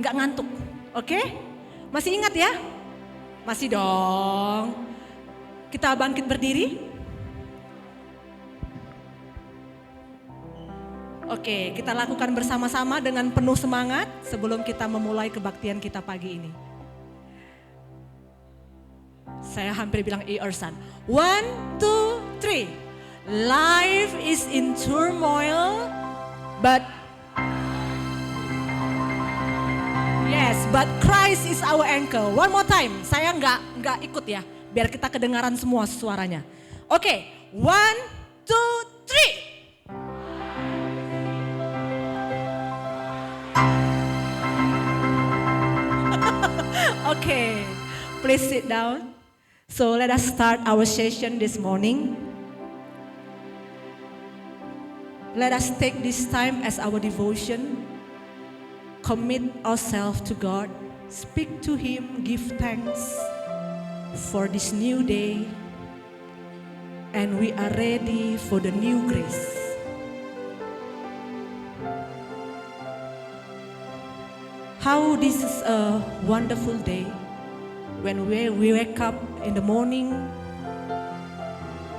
nggak ngantuk. Oke? Masih ingat ya? Masih dong. Kita bangkit berdiri. Oke, kita lakukan bersama-sama dengan penuh semangat sebelum kita memulai kebaktian kita pagi ini. Saya hampir bilang Ersan. 1, 2, 3. Life is in turmoil, but Christ is our anchor. One more time. Saya nggak ikut ya, biar kita kedengaran semua suaranya. Oke, 1, 2, 3. Okay, please sit down. So let us start our session this morning. Let us take this time as our devotion. Commit ourselves to God. Speak to Him. Give thanks for this new day. And we are ready for the new grace. How this is a wonderful day. When we wake up in the morning,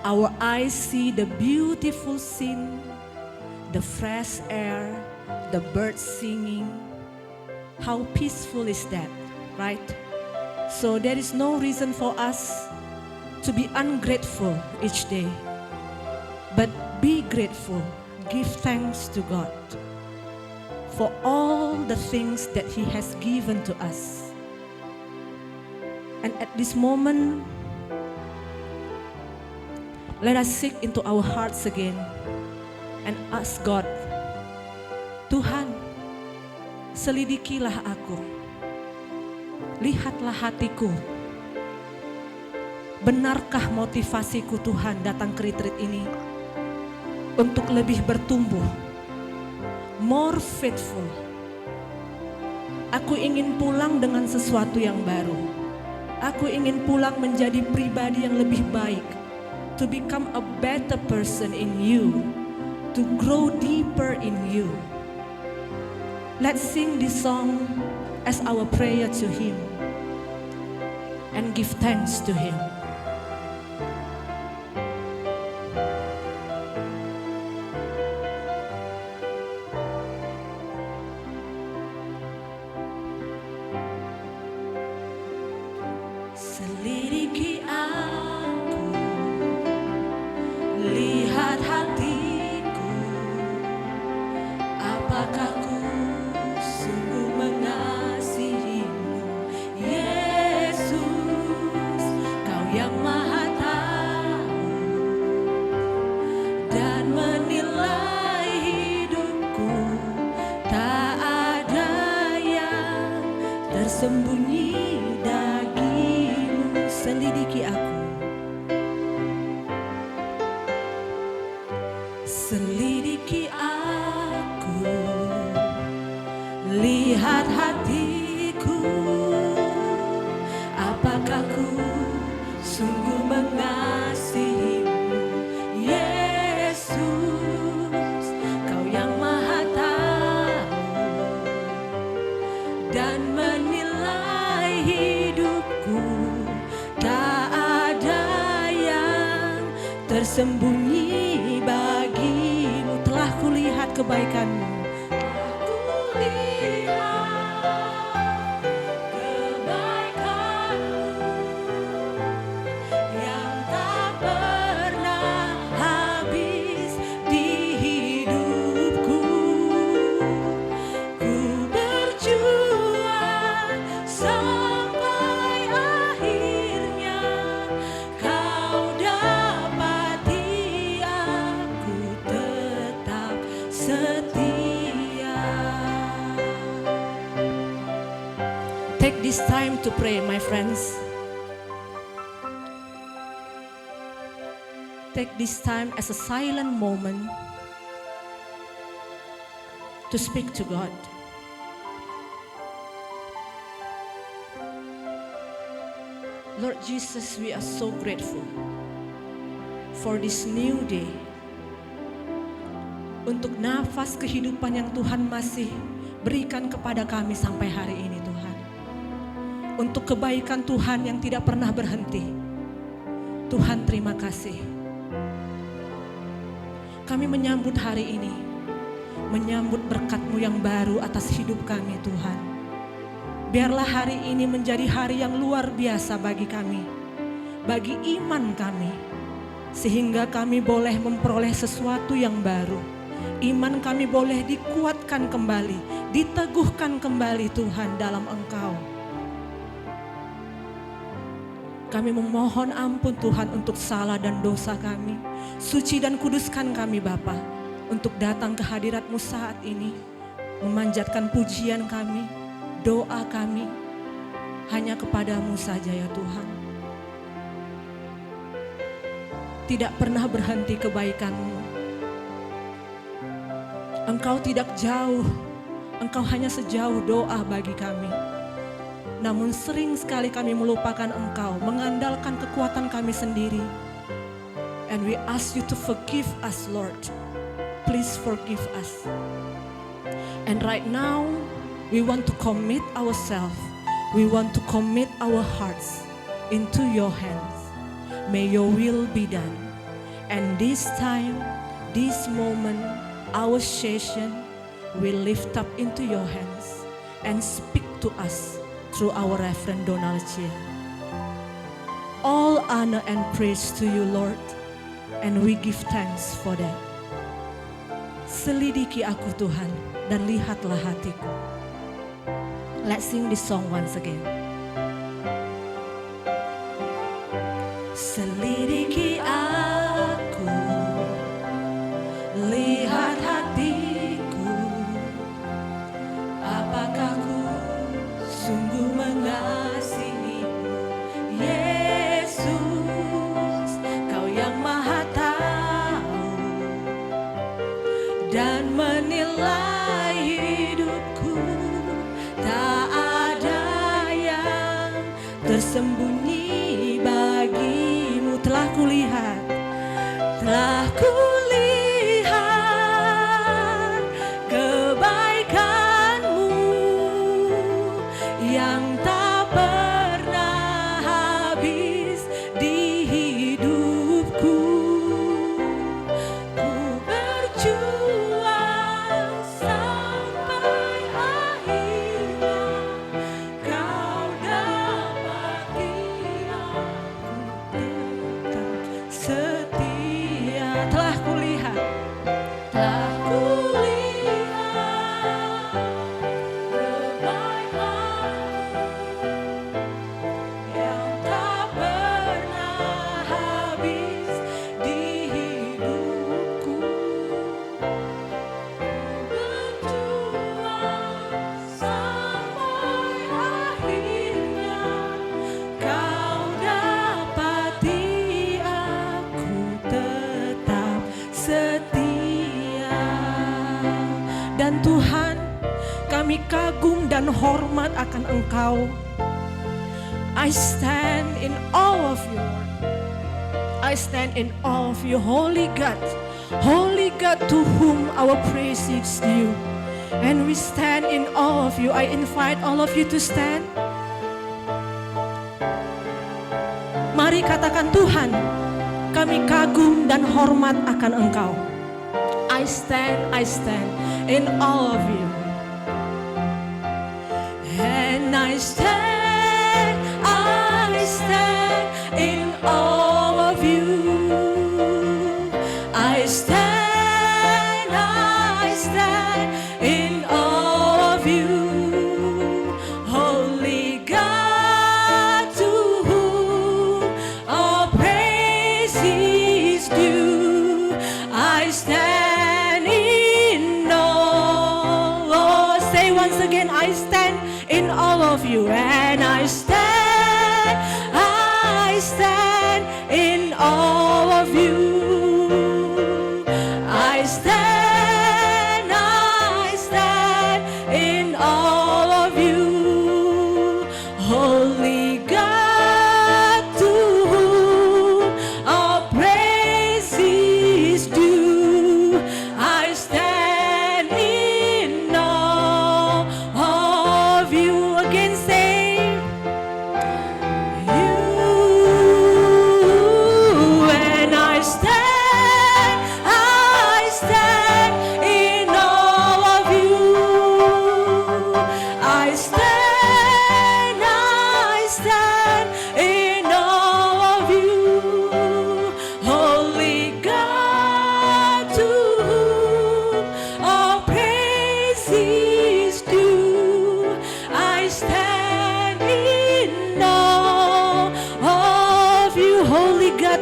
our eyes see the beautiful scene, the fresh air, the birds singing. How peaceful is that, right? So there is no reason for us to be ungrateful each day, but be grateful. Give thanks to God for all the things that He has given to us. And at this moment, let us seek into our hearts again and ask God, Tuhan, selidikilah aku, lihatlah hatiku. Benarkah motivasiku Tuhan datang ke retreat ini untuk lebih bertumbuh, more faithful. Aku ingin pulang dengan sesuatu yang baru. Aku ingin pulang menjadi pribadi yang lebih baik. To become a better person in you. To grow deeper in you. Let's sing this song as our prayer to Him. And give thanks to Him. Selidiki aku, lihat hatiku, apakah ku sungguh mengasihimu, Yesus, Kau yang Maha Tahu dan menilai hidupku, tak ada yang tersembunyi. Selidiki aku, selidiki aku, lihat hatiku, apakah ku sungguh mengasihimu, Yesus, Kau yang Maha Tahu dan menilai hidupku. Tersembunyi bagimu, telah kulihat kebaikanmu. Yang tak pernah habis di hidupku. Ku berjuang sampai akhirnya. Kau take this time to pray, my friends. Take this time as a silent moment to speak to God. Lord Jesus, we are so grateful for this new day. Untuk nafas kehidupan yang Tuhan masih berikan kepada kami sampai hari ini Tuhan. Untuk kebaikan Tuhan yang tidak pernah berhenti. Tuhan terima kasih. Kami menyambut hari ini, menyambut berkat-Mu yang baru atas hidup kami Tuhan. Biarlah hari ini menjadi hari yang luar biasa bagi kami, bagi iman kami, sehingga kami boleh memperoleh sesuatu yang baru. Iman kami boleh dikuatkan kembali, diteguhkan kembali Tuhan dalam Engkau. Kami memohon ampun Tuhan untuk salah dan dosa kami. Suci dan kuduskan kami Bapa, untuk datang ke hadirat-Mu saat ini, memanjatkan pujian kami, doa kami, hanya kepada-Mu saja ya Tuhan. Tidak pernah berhenti kebaikan-Mu. Engkau tidak jauh, Engkau hanya sejauh doa bagi kami. Namun sering sekali kami melupakan Engkau, mengandalkan kekuatan kami sendiri. And we ask you to forgive us, Lord. Please forgive us. And right now, we want to commit ourselves. We want to commit our hearts into your hands. May your will be done. And this time, this moment, our session, we lift up into your hands and speak to us through our Reverend Donald Chia. All honor and praise to you, Lord, and we give thanks for that. Selidiki aku Tuhan, dan lihatlah hatiku. Let's sing this song once again. Selidiki aku, lihat hatiku, apakah ku sungguh mengasihi-Mu, Yesus, Kau yang Maha Tahu dan menilai hidupku. Tak ada yang tersembunyi bagi-Mu. Telah kulihat kebaikan-Mu yang tak pernah habis di hidupku. Ku berjuang sampai akhirnya, Kau dapati aku tetap setia. Telah kulihat yang tak pernah habis di hidupku. Berjuang sampai akhirnya, Kau dapati aku tetap setia. Dan Tuhan, kami kagum dan hormat akan Engkau. I stand in awe of you, Lord. I stand in awe of you, Holy God. Holy God, to whom our praise is due. And we stand in awe of you. I invite all of you to stand. Mari katakan, Tuhan, kami kagum dan hormat akan Engkau. I stand in awe of you. And I stand in awe of you. I stand in awe of you. Holy God, to whom all praise is due. I stand in awe. Oh, say once again, I stand in awe of you. And I stand in awe of you. I stand in awe of you. Holy God, to whom all praise is due. I stand in awe.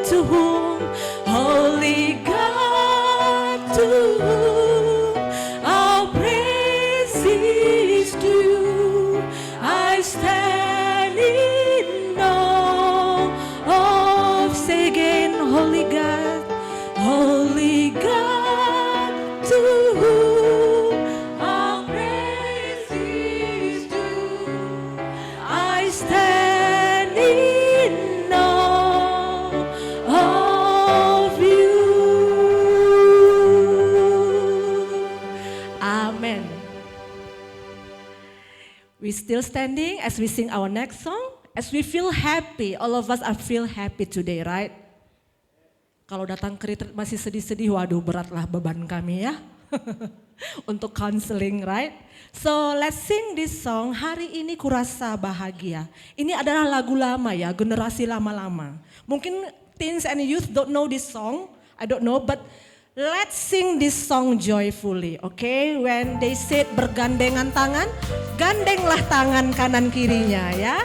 to whom, Holy God, to whom our praise is due. I stand in awe of, say again, Holy God, Holy God, to whom our praise is due. I stand in awe of you. Amen. We still standing as we sing our next song. As we feel happy, all of us are feel happy today, right? Kalau datang ke retreat masih sedih-sedih, waduh beratlah beban kami ya. Untuk counseling, right? So let's sing this song, Hari Ini Kurasa Bahagia. Ini adalah lagu lama ya, generasi lama-lama. Mungkin teens and youth don't know this song, I don't know, but let's sing this song joyfully, okay? When they said bergandengan tangan, gandenglah tangan kanan kirinya ya.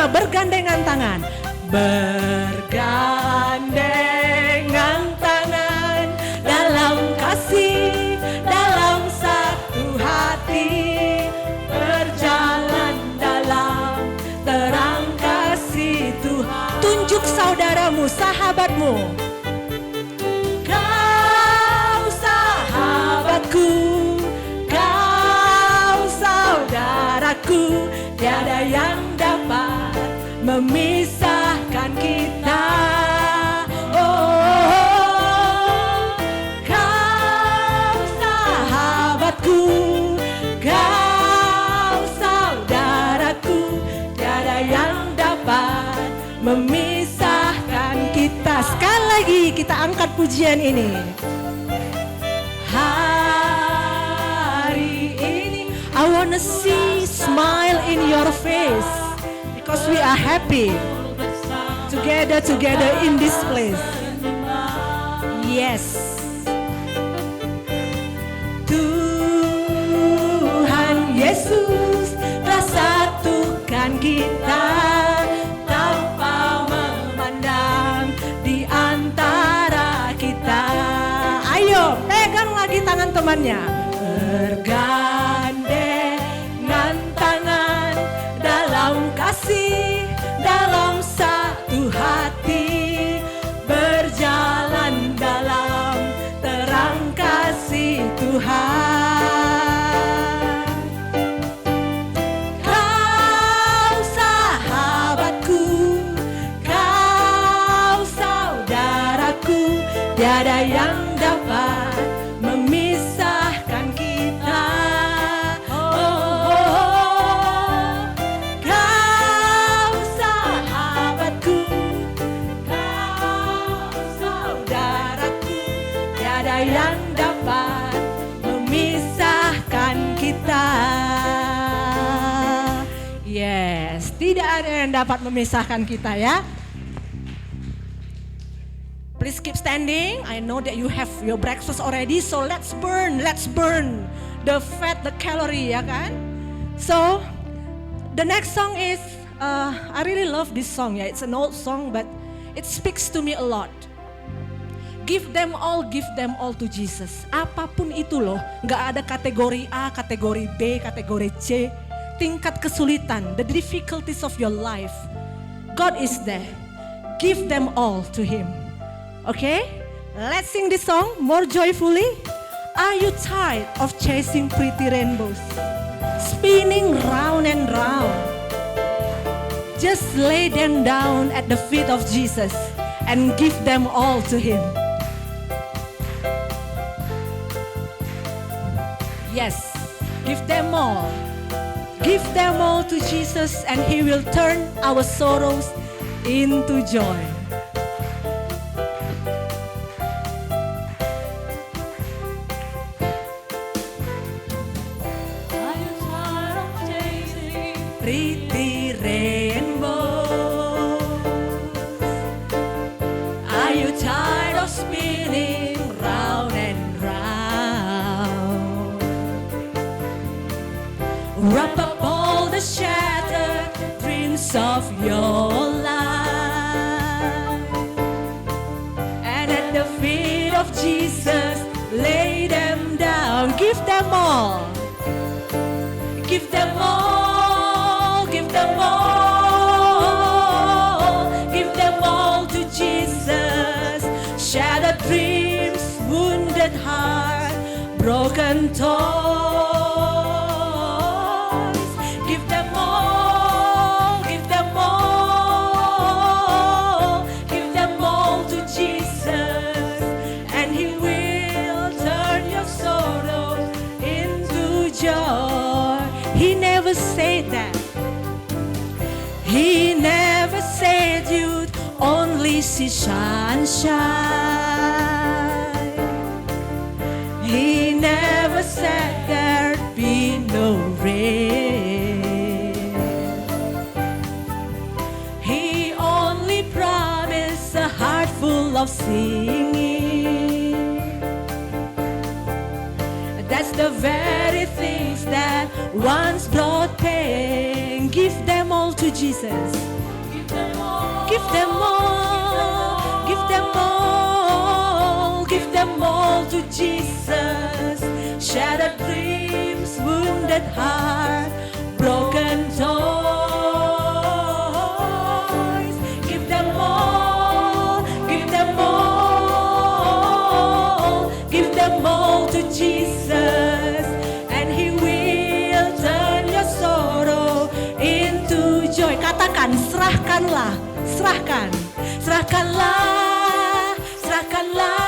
Bergandengan tangan, bergandengan tangan dalam kasih, dalam satu hati, berjalan dalam terang kasih Tuhan. Tunjuk saudaramu, sahabatmu, kau sahabatku, kau saudaraku, tiada yang dapat memisahkan kita. Oh, kau sahabatku, kau saudaraku, tiada yang dapat memisahkan kita. Sekali lagi kita angkat pujian ini. Hari ini I wanna see smile in your face. Because we are happy together in this place. Yes. Tuhan Yesus telah satukan kita tanpa memandang di antara kita. Ayo pegang lagi tangan temannya. Bergandengan tangan dalam kasih, dalam satu hati, berjalan dalam terang kasih Tuhan. Kau sahabatku, kau saudaraku, tiada yang dapat memisahkan kita. Yang dapat memisahkan kita. Yes, tidak ada yang dapat memisahkan kita ya. Please keep standing. I know that you have your breakfast already, so let's burn the fat, the calorie ya kan. So the next song is I really love this song ya. It's an old song but it speaks to me a lot. Give them all to Jesus. Apapun itu loh, gak ada kategori A, kategori B, kategori C. Tingkat kesulitan, the difficulties of your life. God is there. Give them all to Him. Okay? Let's sing this song more joyfully. Are you tired of chasing pretty rainbows? Spinning round and round. Just lay them down at the feet of Jesus and give them all to Him. Yes, give them all. Give them all to Jesus and He will turn our sorrows into joy. Are you tired of chasing pretty rainbows? Are you tired of spinning round and round? Wrap up all the shattered dreams of your life, and at the feet of Jesus lay them down. Give them all. Give them all. Give them all. Give them all to Jesus. Shattered dreams, wounded heart, broken toys. Give them all. Give them all. Give them all to Jesus, and He will turn your sorrow into joy. He never said that. He never said you'd only see sunshine. He never said there'd be no rain. He only promised a heart full of singing. That's the very things that once brought pain. Give them all to Jesus. Give them all. Give them all. Give them all. Give them all to Jesus. Shattered dreams, wounded heart, broken toys. Give them all. Give them all. Give them all to Jesus, and He will turn your sorrow into joy. Katakan, serahkanlah, serahkan, serahkanlah, serahkanlah,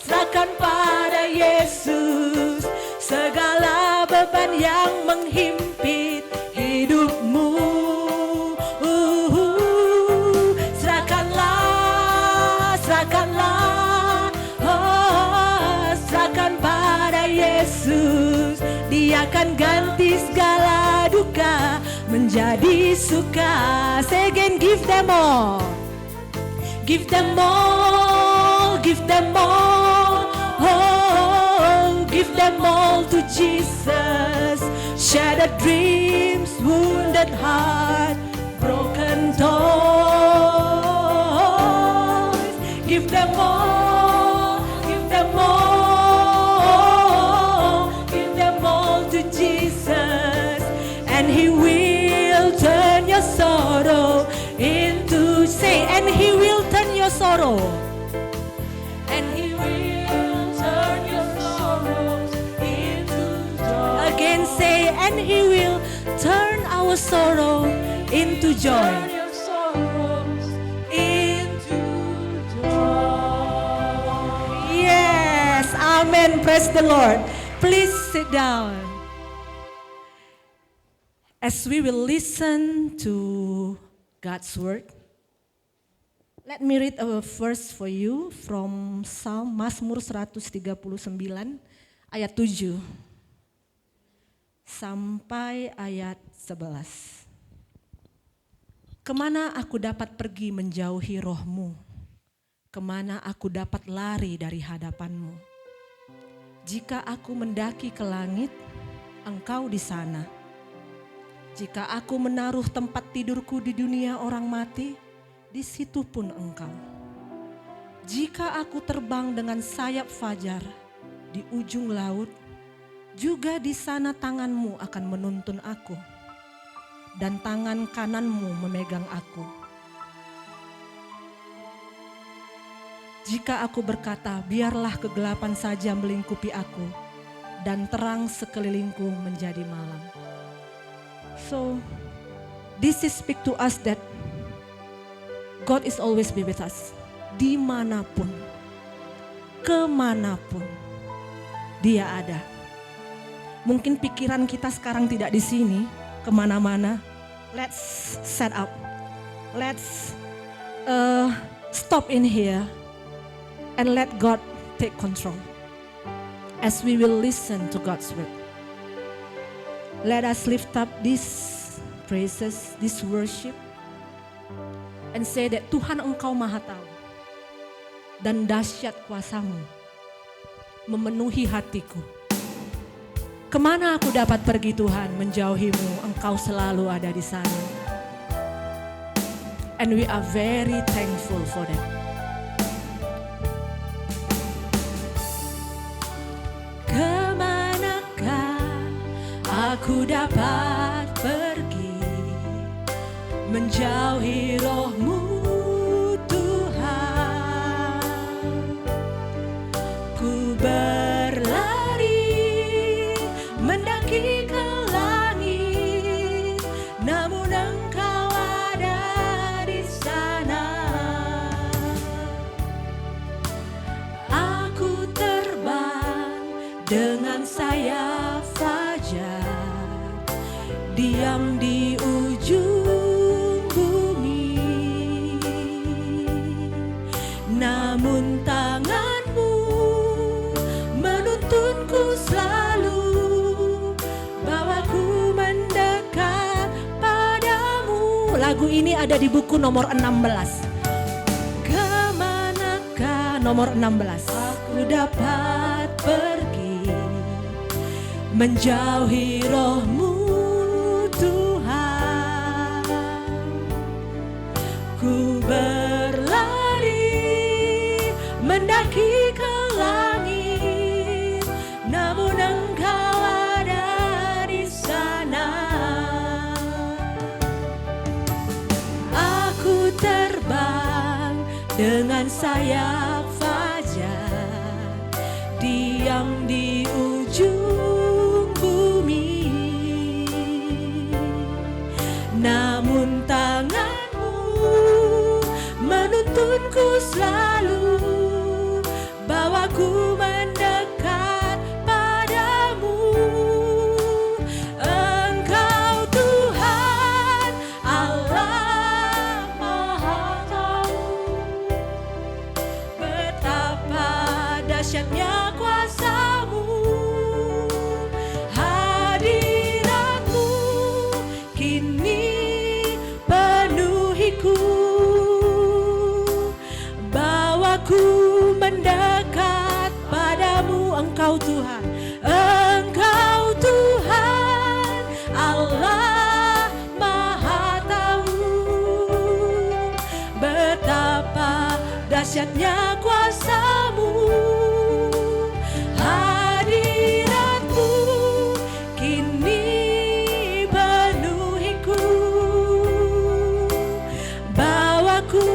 serahkan pada Yesus segala beban yang menghimpit hidupmu. Serahkanlah, serahkanlah, oh, serahkan pada Yesus. Dia akan ganti segala duka menjadi suka. Say again, give them all. Give them all. Give them all. Oh, give them all to Jesus. Shattered dreams, wounded heart, broken toys. Give them all. Give them all. Give them all to Jesus, and He will turn your sorrow into, say, and He will turn your sorrow, and He will turn your sorrows into joy. Again, say, and He will turn our sorrow into joy. Turn your sorrows into joy. Yes, amen. Praise the Lord. Please sit down. As we will listen to God's word, let me read a verse for you from Psalm Mazmur 139 ayat 7 sampai ayat 11. Kemana aku dapat pergi menjauhi roh-Mu? Kemana aku dapat lari dari hadapan-Mu? Jika aku mendaki ke langit, Engkau di sana. Jika aku menaruh tempat tidurku di dunia orang mati, di situ pun Engkau. Jika aku terbang dengan sayap fajar di ujung laut, juga di sana tangan-Mu akan menuntun aku, dan tangan kanan-Mu memegang aku. Jika aku berkata, biarlah kegelapan saja melingkupi aku, dan terang sekelilingku menjadi malam. So, this is speak to us that God is always be with us, dimanapun, kemanapun. Dia ada. Mungkin pikiran kita sekarang tidak di sini, kemana-mana. Let's set up. Let's stop in here and let God take control as we will listen to God's word. Let us lift up these praises, this worship, and say that Tuhan Engkau Maha Tahu dan dahsyat kuasa-Mu memenuhi hatiku. Kemana aku dapat pergi Tuhan menjauhimu, Engkau selalu ada di sana. And we are very thankful for that. Kemanakah aku dapat pergi menjauhi roh-Mu Tuhan? Ku berlari mendaki ke langit, namun Engkau ada di sana. Aku terbang dengan sayap fajar, diam di ujung bumi, namun tangan-Mu menuntunku selalu, bawaku mendekat padamu. Lagu ini ada di buku nomor 16. Kemanakah nomor 16? Aku dapat pergi menjauhi roh-Mu Tuhan. Ku berlari mendaki ke langit, namun Engkau ada di sana. Aku terbang dengan sayap fajar, diam di ujung bumi, namun tangan-Mu menuntunku selalu, bawaku mendekat padamu. Engkau Tuhan Allah Maha Tahu, betapa dahsyatnya kuasa-Mu. Hadirat-Mu kini penuhiku, bawaku mendekat padamu. Engkau Tuhan, Engkau Tuhan Allah Maha Tahu, betapa dahsyatnya kuasa-Mu. Hadirat-Mu kini penuhiku, bawaku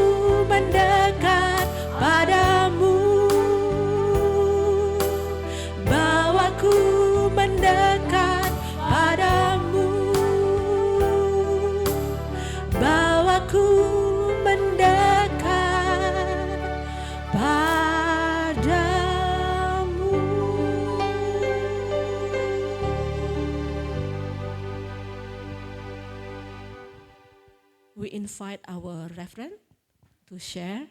mendekat padamu, bawaku mendekat padamu, bawaku mendekat padamu. We invite our reverend to share.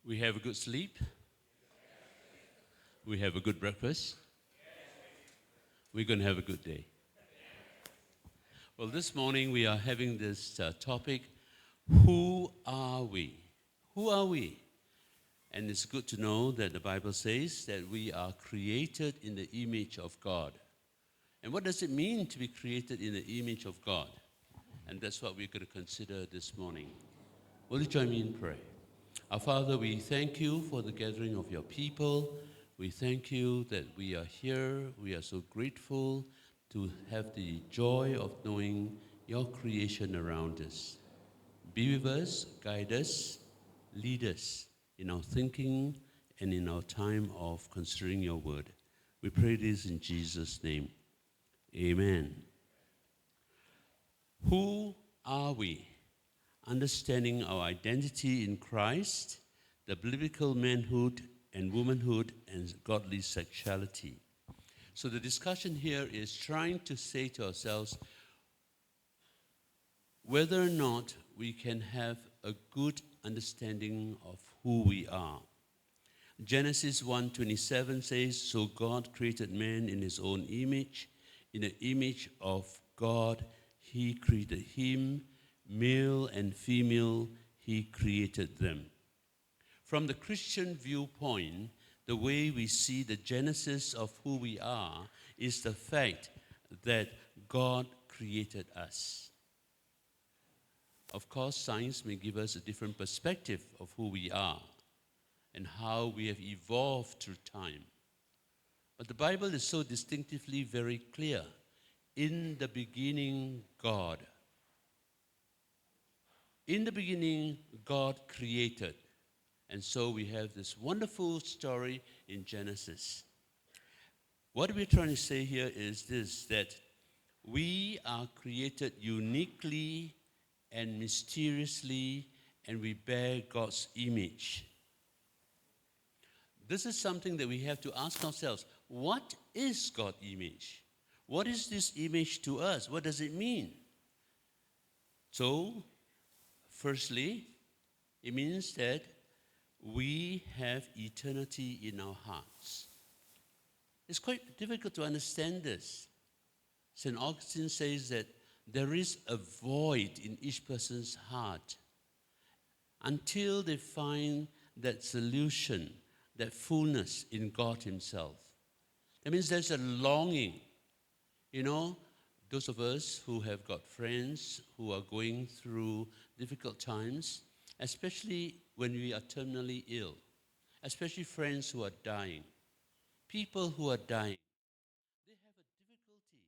We have a good sleep. We have a good breakfast. We're going to have a good day. Well, this morning we are having this topic, who are we? Who are we? And it's good to know that the Bible says that we are created in the image of God. And what does it mean to be created in the image of God? And that's what we're going to consider this morning. Will you join me in prayer? Our Father, we thank you for the gathering of your people. We thank you that we are here. We are so grateful to have the joy of knowing your creation around us. Be with us, guide us, lead us in our thinking and in our time of considering your word. We pray this in Jesus' name. Amen. Who are we? Understanding our identity in Christ, the biblical manhood and womanhood, and godly sexuality. So the discussion here is trying to say to ourselves whether or not we can have a good understanding of who we are. Genesis 1:27 says, "So God created man in his own image. In the image of God, he created him. Male and female, he created them." From the Christian viewpoint, the way we see the genesis of who we are is the fact that God created us. Of course, science may give us a different perspective of who we are and how we have evolved through time. But the Bible is so distinctively very clear. In the beginning, God. In the beginning, God created. And so we have this wonderful story in Genesis. What we're trying to say here is this, that we are created uniquely and mysteriously, and we bear God's image. This is something that we have to ask ourselves. What is God's image? What is this image to us? What does it mean? So, firstly, it means that we have eternity in our hearts. It's quite difficult to understand this. St. Augustine says that there is a void in each person's heart until they find that solution, that fullness in God Himself. That means there's a longing. You know, those of us who have got friends who are going through difficult times, especially when we are terminally ill, especially friends who are dying, people who are dying, they have a difficulty.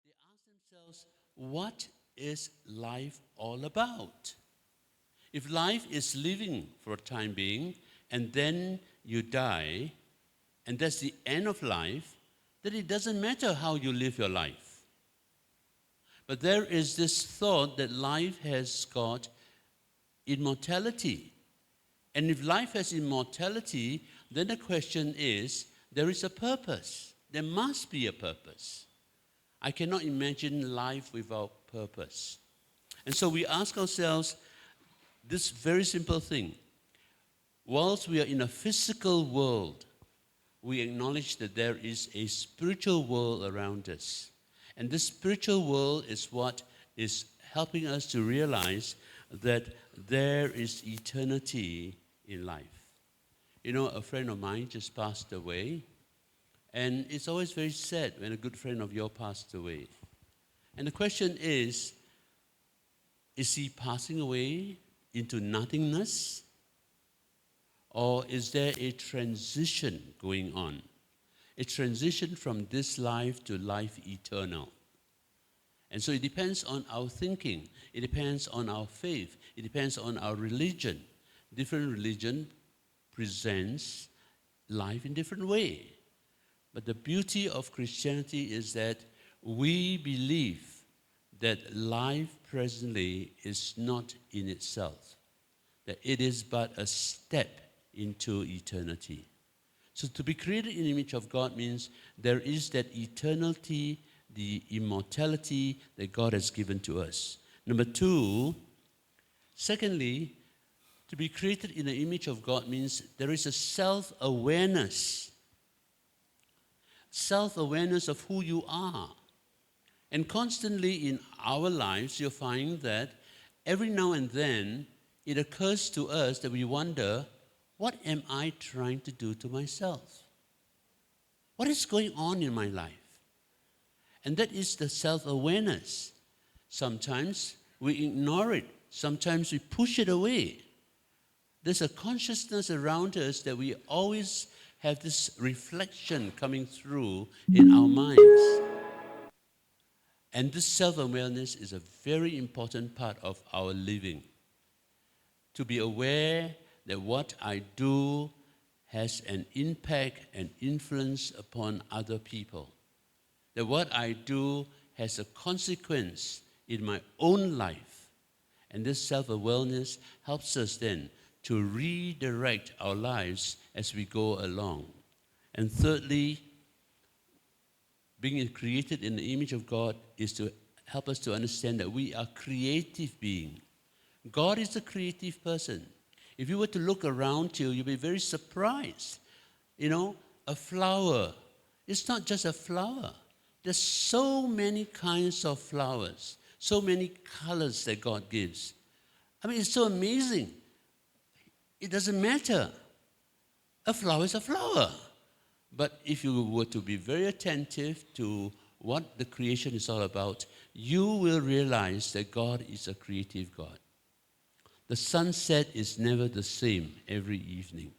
They ask themselves, what is life all about? If life is living for a time being, and then you die, and that's the end of life, then it doesn't matter how you live your life. But there is this thought that life has got immortality. And if life has immortality, then the question is, there is a purpose. There must be a purpose. I cannot imagine life without purpose. And so we ask ourselves this very simple thing. Whilst we are in a physical world, we acknowledge that there is a spiritual world around us. And this spiritual world is what is helping us to realize that there is eternity in life. You know, a friend of mine just passed away, and it's always very sad when a good friend of yours passed away. And the question is he passing away into nothingness? Or is there a transition going on? A transition from this life to life eternal. And so it depends on our thinking. It depends on our faith. It depends on our religion. Different religion presents life in different way. But the beauty of Christianity is that we believe that life presently is not in itself, that it is but a step into eternity. So to be created in the image of God means there is that eternity, the immortality that God has given to us. Number two, secondly, to be created in the image of God means there is a self-awareness. Self-awareness of who you are. And constantly in our lives, you'll find that every now and then it occurs to us that we wonder, what am I trying to do to myself? What is going on in my life? And that is the self-awareness. Sometimes we ignore it. Sometimes we push it away. There's a consciousness around us that we always have this reflection coming through in our minds. And this self-awareness is a very important part of our living. To be aware that what I do has an impact and influence upon other people. That what I do has a consequence in my own life. And this self-awareness helps us then to redirect our lives as we go along. And thirdly, being created in the image of God is to help us to understand that we are creative beings. God is a creative person. If you were to look around you, you'll be very surprised. You know, a flower, it's not just a flower. There's so many kinds of flowers, so many colors that God gives. I mean, it's so amazing. It doesn't matter. A flower is a flower. But if you were to be very attentive to what the creation is all about, you will realize that God is a creative God. The sunset is never the same every evening.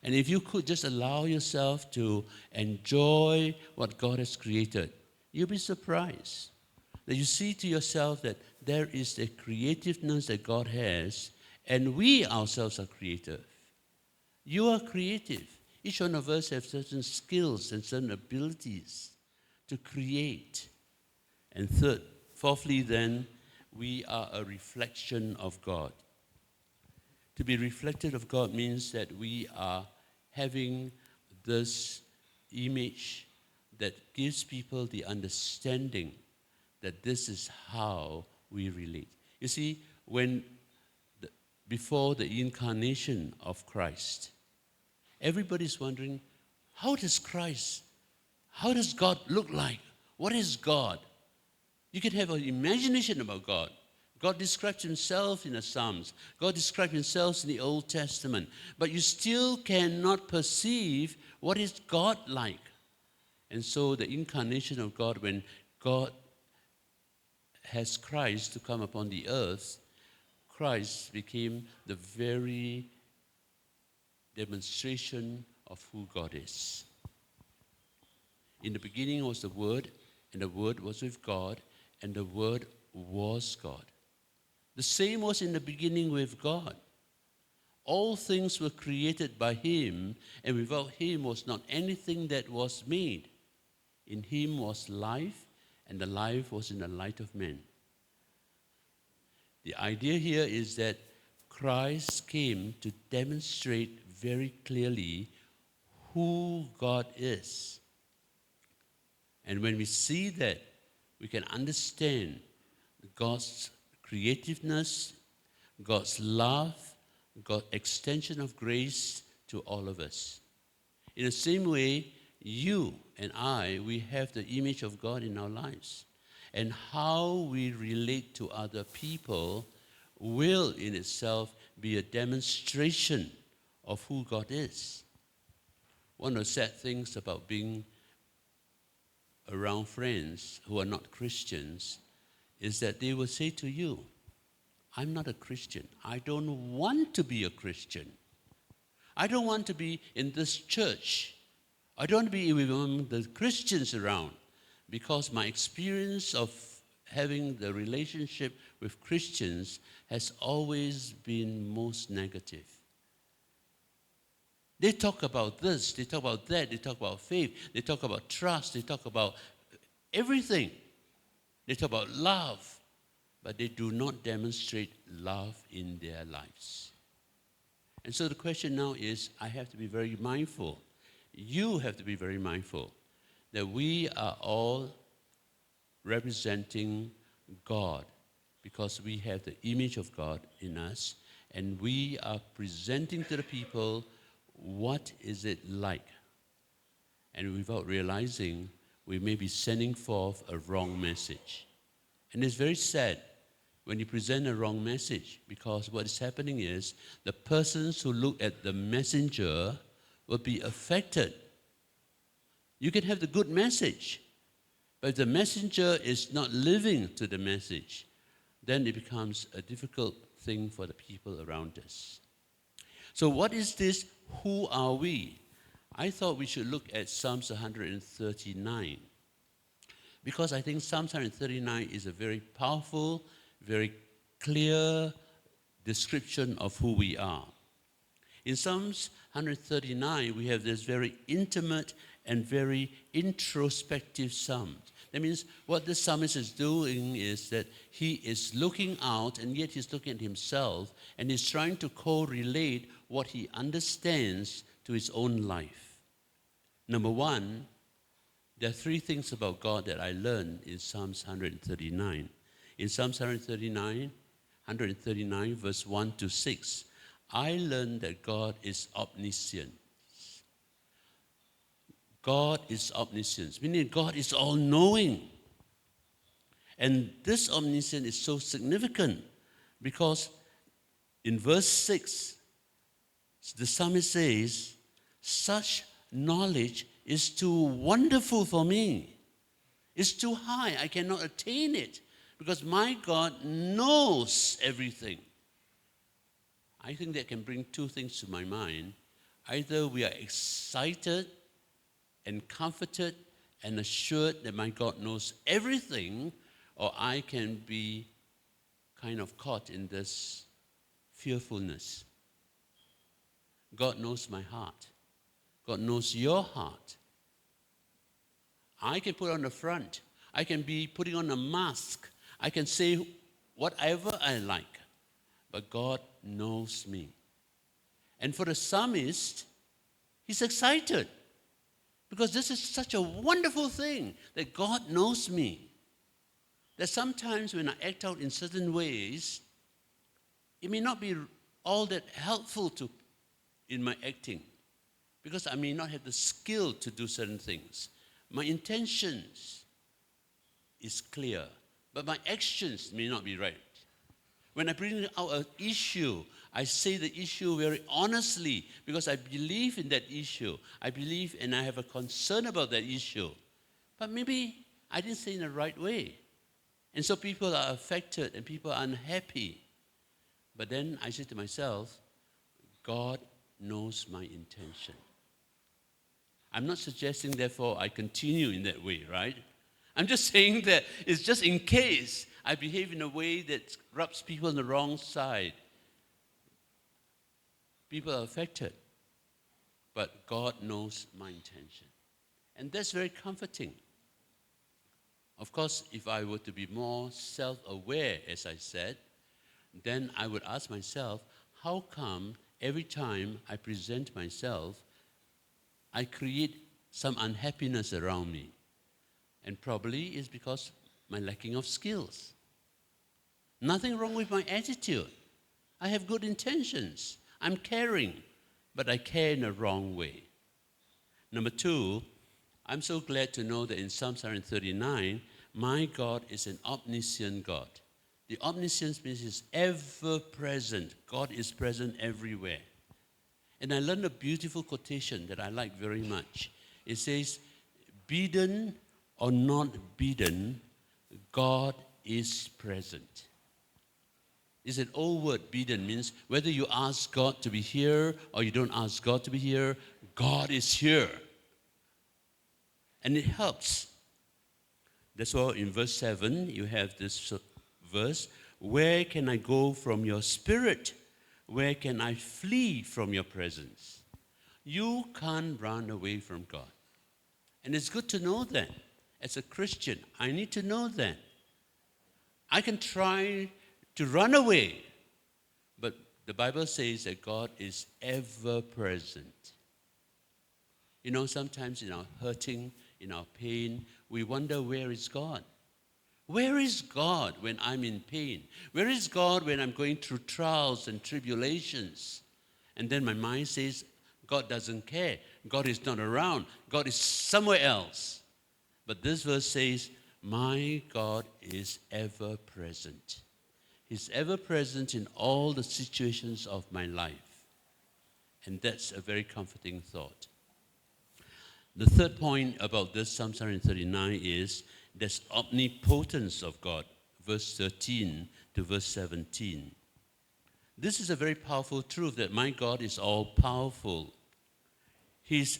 And if you could just allow yourself to enjoy what God has created, you'll be surprised that you see to yourself that there is a creativeness that God has, and we ourselves are creative. You are creative. Each one of us has certain skills and certain abilities to create. And fourthly then, we are a reflection of God. To be reflected of God means that we are having this image that gives people the understanding that this is how we relate. You see, before the incarnation of Christ, everybody's wondering, how does God look like? What is God? You can have an imagination about God. God describes himself in the Psalms. God describes himself in the Old Testament. But you still cannot perceive what is God like. And so the incarnation of God, when God has Christ to come upon the earth, Christ became the very demonstration of who God is. In the beginning was the Word, and the Word was with God, and the Word was God. The same was in the beginning with God. All things were created by him, and without him was not anything that was made. In him was life, and the life was in the light of men. The idea here is that Christ came to demonstrate very clearly who God is. And when we see that, we can understand God's creativeness, God's love, God's extension of grace to all of us. In the same way, you and I, we have the image of God in our lives. And how we relate to other people will in itself be a demonstration of who God is. One of the sad things about being around friends who are not Christians is that they will say to you, I'm not a Christian. I don't want to be a Christian. I don't want to be in this church. I don't want to be among the Christians around, because my experience of having the relationship with Christians has always been most negative. They talk about this, they talk about that, they talk about faith, they talk about trust, they talk about everything. They talk about love, but they do not demonstrate love in their lives. And so the question now is, I have to be very mindful. You have to be very mindful that we are all representing God because we have the image of God in us, and we are presenting to the people what is it like. And without realizing, we may be sending forth a wrong message. And it's very sad when you present a wrong message, because what is happening is the persons who look at the messenger will be affected. You can have the good message, but if the messenger is not living to the message, then it becomes a difficult thing for the people around us. So what is this? Who are we? I thought we should look at Psalms 139, because I think Psalms 139 is a very powerful, very clear description of who we are. In Psalms 139, we have this very intimate and very introspective psalm. That means what the psalmist is doing is that he is looking out, and yet he's looking at himself, and he's trying to correlate what he understands to his own life. Number one, there are three things about God that I learned in Psalms 139. In Psalms 139, verse 1 to 6, I learned that God is omniscient. God is omniscient, meaning God is all-knowing. And this omniscience is so significant because in verse 6, the psalmist says, such knowledge is too wonderful for me. It's too high. I cannot attain it because my God knows everything. I think that can bring two things to my mind. Either we are excited and comforted and assured that my God knows everything, or I can be kind of caught in this fearfulness. God knows my heart. God knows your heart. I can put on the front. I can be putting on a mask. I can say whatever I like. But God knows me. And for the psalmist, he's excited. Because this is such a wonderful thing that God knows me. That sometimes when I act out in certain ways, it may not be all that helpful in my acting. Because I may not have the skill to do certain things. My intentions is clear, but my actions may not be right. When I bring out an issue, I say the issue very honestly because I believe in that issue. I believe and I have a concern about that issue. But maybe I didn't say in the right way. And so people are affected and people are unhappy. But then I say to myself, God knows my intention. I'm not suggesting, therefore, I continue in that way, right? I'm just saying that it's just in case I behave in a way that rubs people on the wrong side. People are affected, but God knows my intention. And that's very comforting. Of course, if I were to be more self-aware, as I said, then I would ask myself, how come every time I present myself, I create some unhappiness around me? And probably it's because my lacking of skills. Nothing wrong with my attitude. I have good intentions. I'm caring, but I care in a wrong way. Number two, I'm so glad to know that in Psalm 139, my God is an omniscient God. The omniscience means He's ever present. God is present everywhere. And I learned a beautiful quotation that I like very much. It says, bidden or not bidden, God is present. It's an old word, bidden, means whether you ask God to be here or you don't ask God to be here, God is here. And it helps. That's why in verse 7, you have this verse, where can I go from your spirit? Where can I flee from your presence? You can't run away from God. And it's good to know that. As a Christian, I need to know that. I can try to run away, but the Bible says that God is ever present. You know, sometimes in our hurting, in our pain, we wonder, where is God? Where is God when I'm in pain? Where is God when I'm going through trials and tribulations? And then my mind says, God doesn't care. God is not around. God is somewhere else. But this verse says, my God is ever present. He's ever present in all the situations of my life. And that's a very comforting thought. The third point about this Psalm 139 is there's omnipotence of God, verse 13 to verse 17. This is a very powerful truth that my God is all-powerful. He's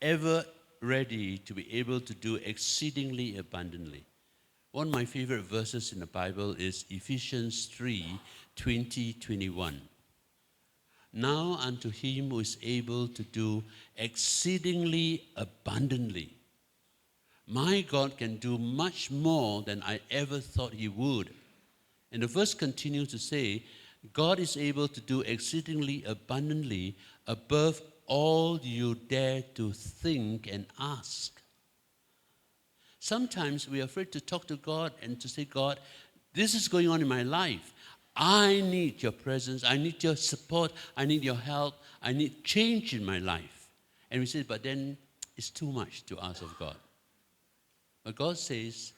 ever ready to be able to do exceedingly abundantly. One of my favorite verses in the Bible is Ephesians 3:20-21. Now unto him who is able to do exceedingly abundantly. My God can do much more than I ever thought he would. And the verse continues to say, God is able to do exceedingly abundantly above all you dare to think and ask. Sometimes we are afraid to talk to God and to say, God, this is going on in my life. I need your presence. I need your support. I need your help. I need change in my life. And we say, but then it's too much to ask of God. But God says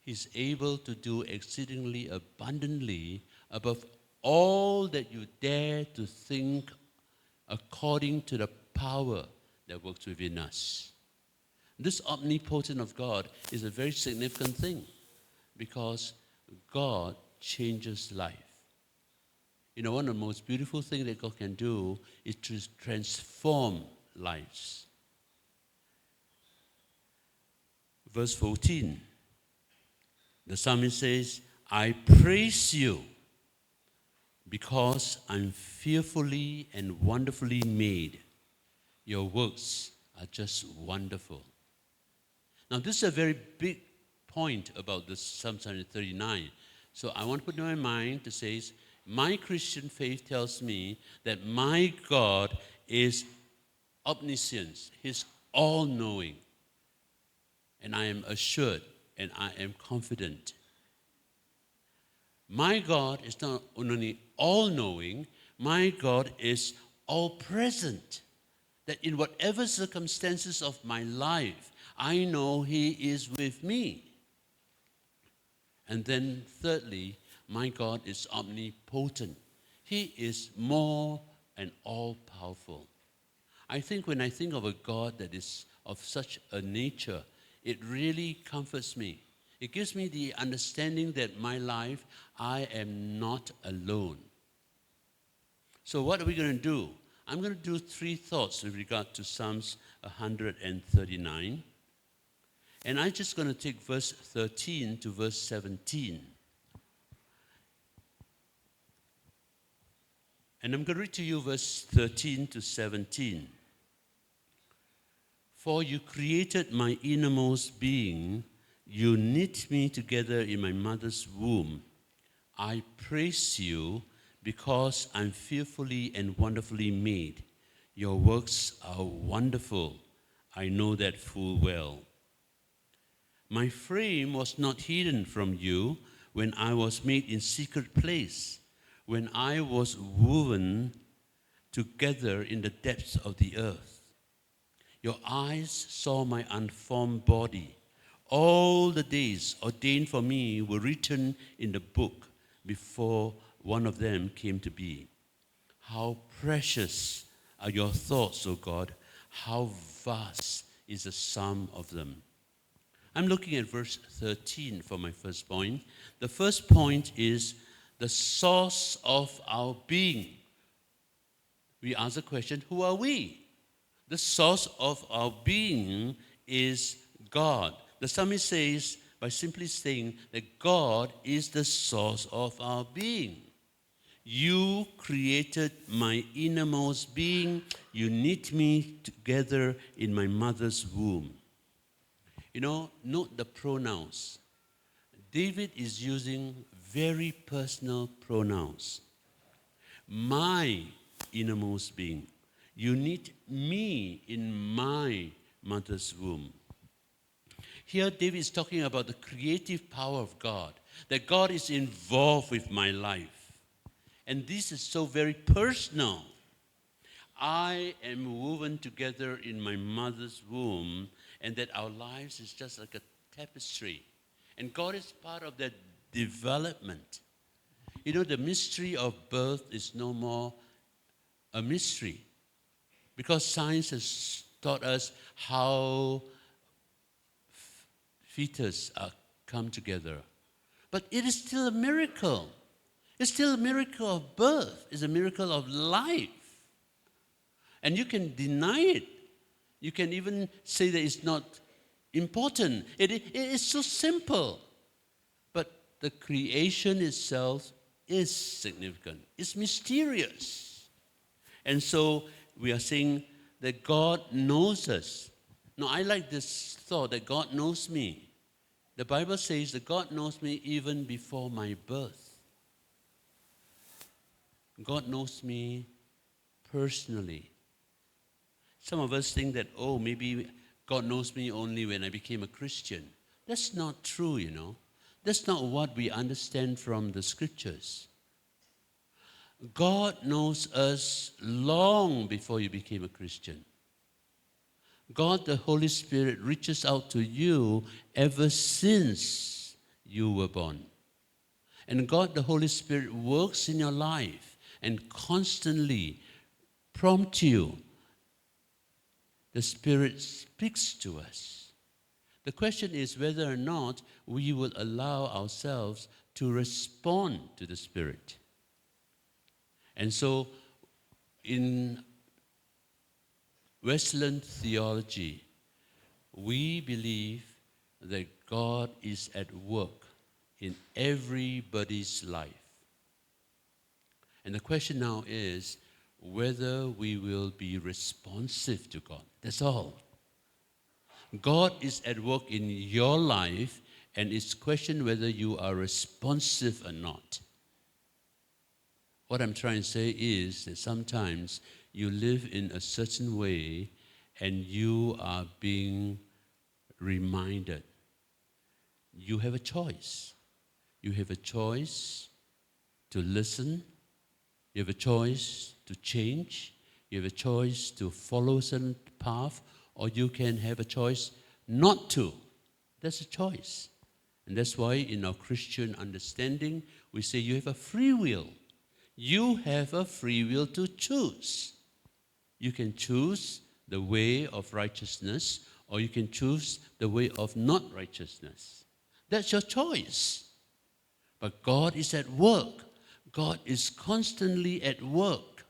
he's able to do exceedingly abundantly above all that you dare to think according to the power that works within us. This omnipotent of God is a very significant thing because God changes life. You know, one of the most beautiful things that God can do is to transform lives. Verse 14, the psalmist says, I praise you because I'm fearfully and wonderfully made. Your works are just wonderful. Now, this is a very big point about this Psalm 139. So I want to put in my mind to say, my Christian faith tells me that my God is omniscient. He's all-knowing. And I am assured and I am confident. My God is not only all-knowing, my God is all-present. That in whatever circumstances of my life, I know he is with me. And then thirdly, my God is omnipotent. He is more and all-powerful. I think when I think of a God that is of such a nature, it really comforts me. It gives me the understanding that my life, I am not alone. So what are we going to do? I'm going to do 3 thoughts with regard to Psalms 139. And I'm just going to take verse 13 to verse 17. And I'm going to read to you verse 13 to 17. For you created my innermost being. You knit me together in my mother's womb. I praise you because I'm fearfully and wonderfully made. Your works are wonderful. I know that full well. My frame was not hidden from you when I was made in secret place, when I was woven together in the depths of the earth. Your eyes saw my unformed body. All the days ordained for me were written in the book before one of them came to be. How precious are your thoughts, O God. How vast is the sum of them. I'm looking at verse 13 for my first point. The first point is the source of our being. We ask the question, who are we? The source of our being is God. The psalmist says, by simply saying that God is the source of our being. You created my innermost being. You knit me together in my mother's womb. You know, note the pronouns. David is using very personal pronouns. My innermost being. You knit me in my mother's womb. Here, David is talking about the creative power of God, that God is involved with my life. And this is so very personal. I am woven together in my mother's womb, and that our lives is just like a tapestry. And God is part of that development. You know, the mystery of birth is no more a mystery, because science has taught us how fetus come together. But it is still a miracle. It's still a miracle of birth. It's a miracle of life. And you can deny it. You can even say that it's not important. It is so simple. But the creation itself is significant. It's mysterious. And so we are saying that God knows us. Now, I like this thought that God knows me. The Bible says that God knows me even before my birth. God knows me personally. Some of us think that, oh, maybe God knows me only when I became a Christian. That's not true, you know. That's not what we understand from the scriptures. God knows us long before you became a Christian. God, the Holy Spirit, reaches out to you ever since you were born. And God, the Holy Spirit, works in your life and constantly prompts you. The Spirit speaks to us. The question is whether or not we will allow ourselves to respond to the Spirit. And so, in Wesleyan theology, we believe that God is at work in everybody's life. And the question now is whether we will be responsive to God. That's all. God is at work in your life, and it's a question whether you are responsive or not. What I'm trying to say is that sometimes you live in a certain way and you are being reminded. You have a choice. You have a choice to listen. You have a choice to change. You have a choice to follow a certain path, or you can have a choice not to. That's a choice. And that's why in our Christian understanding, we say you have a free will. You have a free will to choose. You can choose the way of righteousness, or you can choose the way of not righteousness. That's your choice. But God is at work. God is constantly at work.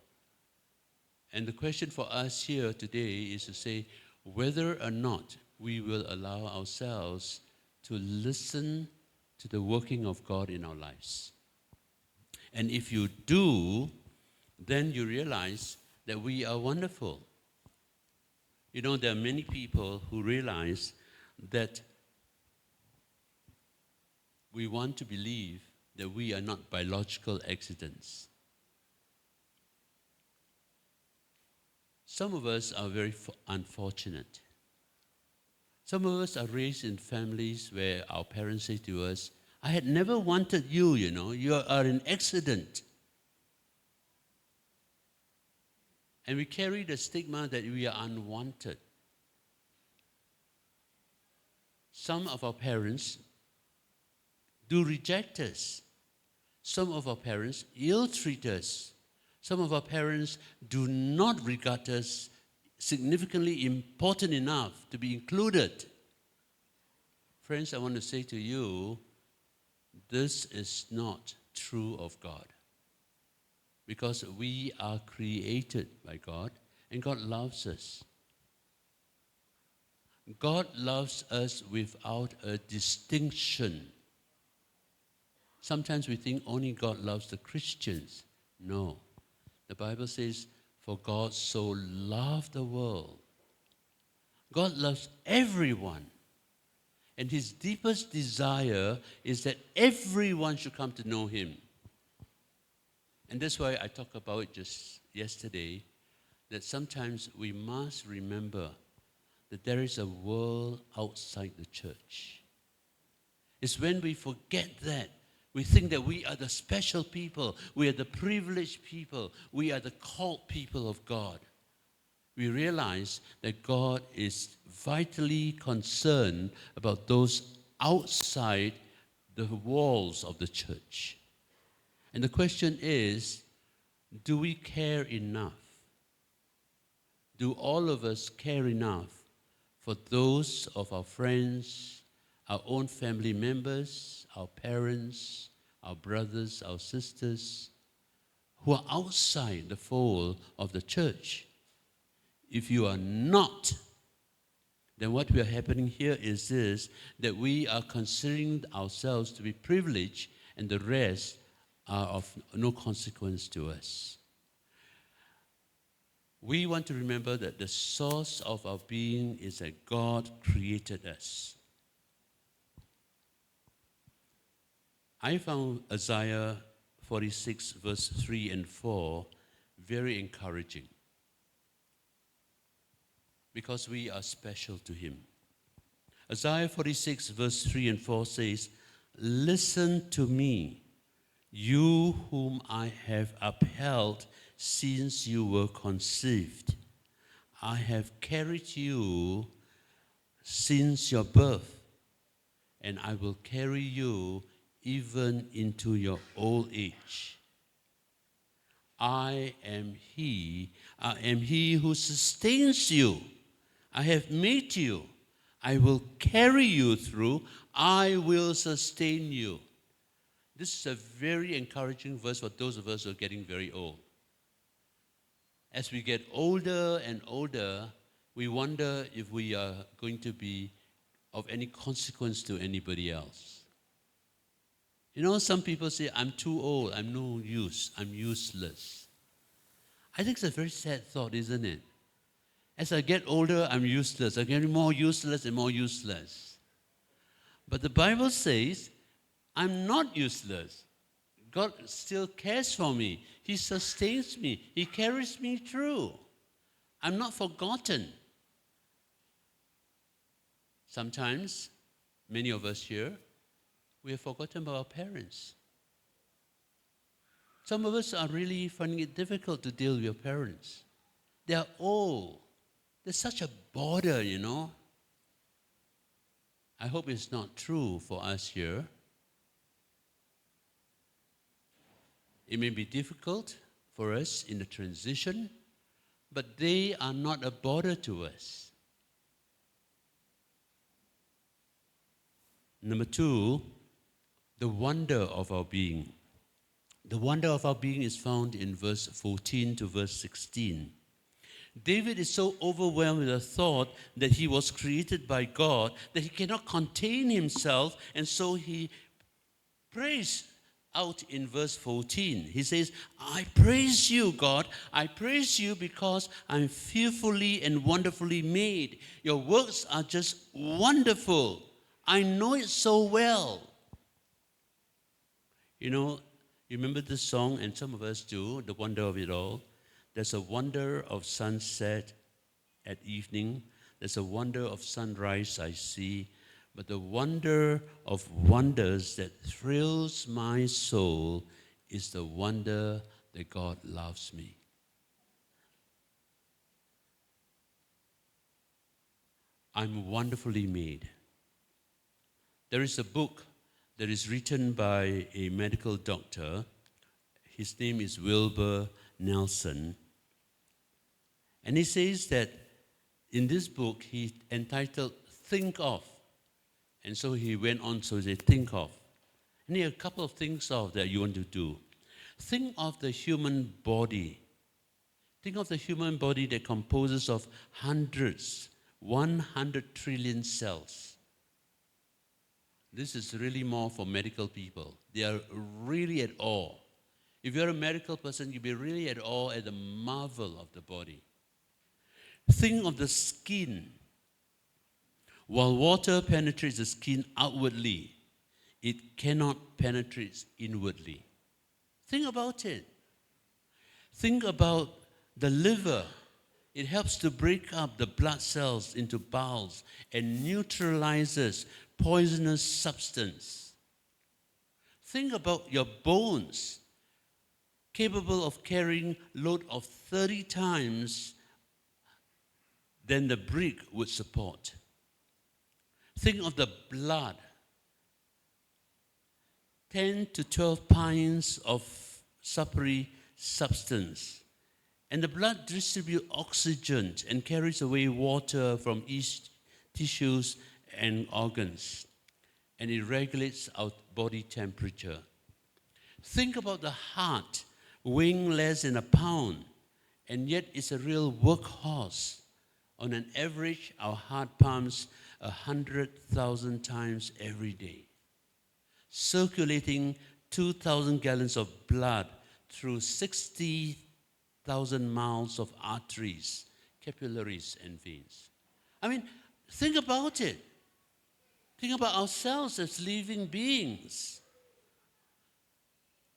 And the question for us here today is to say whether or not we will allow ourselves to listen to the working of God in our lives. And if you do, then you realize that we are wonderful. You know, there are many people who realize that we want to believe that we are not biological accidents. Some of us are very unfortunate. Some of us are raised in families where our parents say to us, I had never wanted you, you know, you are an accident. And we carry the stigma that we are unwanted. Some of our parents do reject us. Some of our parents ill-treat us. Some of our parents do not regard us significantly important enough to be included. Friends, I want to say to you, this is not true of God. Because we are created by God, and God loves us. God loves us without a distinction. Sometimes we think only God loves the Christians. No. The Bible says, for God so loved the world. God loves everyone. And his deepest desire is that everyone should come to know him. And that's why I talked about it just yesterday, that sometimes we must remember that there is a world outside the church. It's when we forget that, we think that we are the special people, we are the privileged people, we are the called people of God. We realize that God is vitally concerned about those outside the walls of the church. And the question is, do we care enough? Do all of us care enough for those of our friends, our own family members, our parents, our brothers, our sisters, who are outside the fold of the church? If you are not, then what will happening here is this, that we are considering ourselves to be privileged and the rest are of no consequence to us. we want to remember that the source of our being is that God created us. I found Isaiah 46, verse 3 and 4 very encouraging because we are special to Him. Isaiah 46, verse 3 and 4 says, "Listen to me, you whom I have upheld since you were conceived. I have carried you since your birth, and I will carry you even into your old age. I am He who sustains you. I have made you. I will carry you through. I will sustain you." This is a very encouraging verse for those of us who are getting very old. As we get older and older, we wonder if we are going to be of any consequence to anybody else. You know, some people say, "I'm too old, I'm no use, I'm useless." I think it's a very sad thought, isn't it? As I get older, I'm useless. I'm getting more useless and more useless. But the Bible says, I'm not useless. God still cares for me. He sustains me. He carries me through. I'm not forgotten. Sometimes, many of us here, we have forgotten about our parents. Some of us are really finding it difficult to deal with your parents. They are old. There's such a bother, you know. I hope it's not true for us here. It may be difficult for us in the transition, but they are not a bother to us. Number two, the wonder of our being. The wonder of our being is found in verse 14 to verse 16. David is so overwhelmed with the thought that he was created by God that he cannot contain himself, and so he prays out in verse 14. He says, "I praise you, God. I praise you because I'm fearfully and wonderfully made. Your works are just wonderful. I know it so well." You know, you remember this song, and some of us do, "The Wonder of It All." There's a wonder of sunset at evening. There's a wonder of sunrise I see. But the wonder of wonders that thrills my soul is the wonder that God loves me. I'm wonderfully made. There is a book that is written by a medical doctor. His name is Wilbur Nelson. And he says that in this book, he entitled "Think Of." And so he went on, so he said, think of. And here are a couple of things of that you want to do. Think of the human body. Think of the human body that composes of 100 trillion cells. This is really more for medical people. They are really at awe. If you're a medical person, you'll be really at awe at the marvel of the body. Think of the skin. While water penetrates the skin outwardly, it cannot penetrate inwardly. Think about it. Think about the liver. It helps to break up the blood cells into bowels and neutralizes poisonous substance. Think about your bones, capable of carrying load of 30 times than the brick would support. Think of the blood. 10 to 12 pints of supple substance. And the blood distributes oxygen and carries away water from each tissues and organs. And it regulates our body temperature. Think about the heart, weighing less than a pound, and yet it's a real workhorse. On an average, our heart pumps 100,000 times every day, circulating 2,000 gallons of blood through 60 1,000 miles of arteries, capillaries, and veins. I mean, think about it. Think about ourselves as living beings.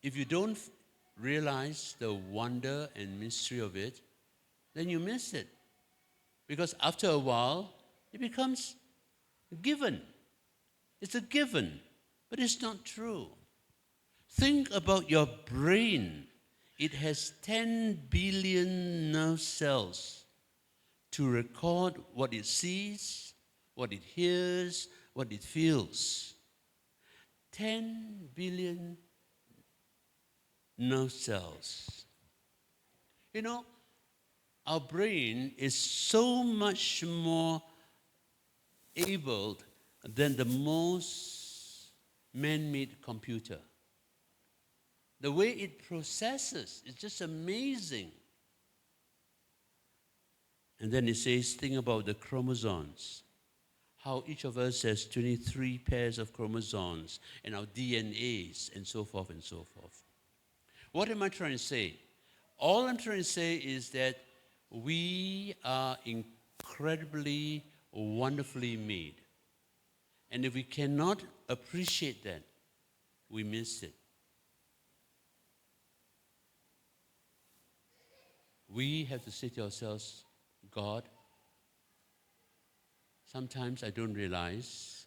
If you don't realize the wonder and mystery of it, then you miss it. Because after a while, it becomes a given. It's a given, but it's not true. Think about your brain. It has 10 billion nerve cells to record what it sees, what it hears, what it feels. 10 billion nerve cells. You know, our brain is so much more able than the most man-made computer. The way it processes is just amazing. And then it says, think about the chromosomes. How each of us has 23 pairs of chromosomes and our DNAs and so forth and so forth. What am I trying to say? All I'm trying to say is that we are incredibly, wonderfully made. And if we cannot appreciate that, we miss it. We have to say to ourselves, God, sometimes I don't realize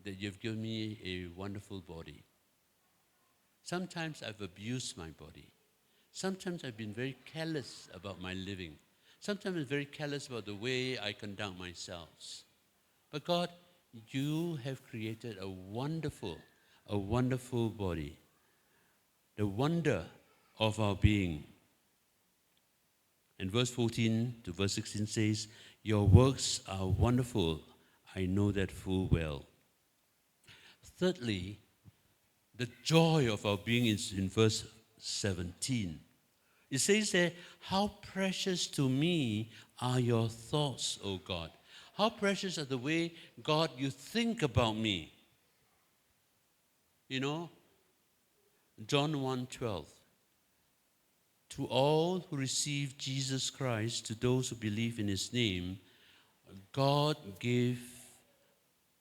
that you've given me a wonderful body. Sometimes I've abused my body. Sometimes I've been very careless about my living. Sometimes I'm very careless about the way I conduct myself. But God, you have created a wonderful body. The wonder of our being. And verse 14 to verse 16 says, your works are wonderful. I know that full well. Thirdly, the joy of our being is in verse 17. It says there, how precious to me are your thoughts, O God. How precious are the way, God, you think about me. You know, John 1:12. To all who receive Jesus Christ, to those who believe in his name, God gave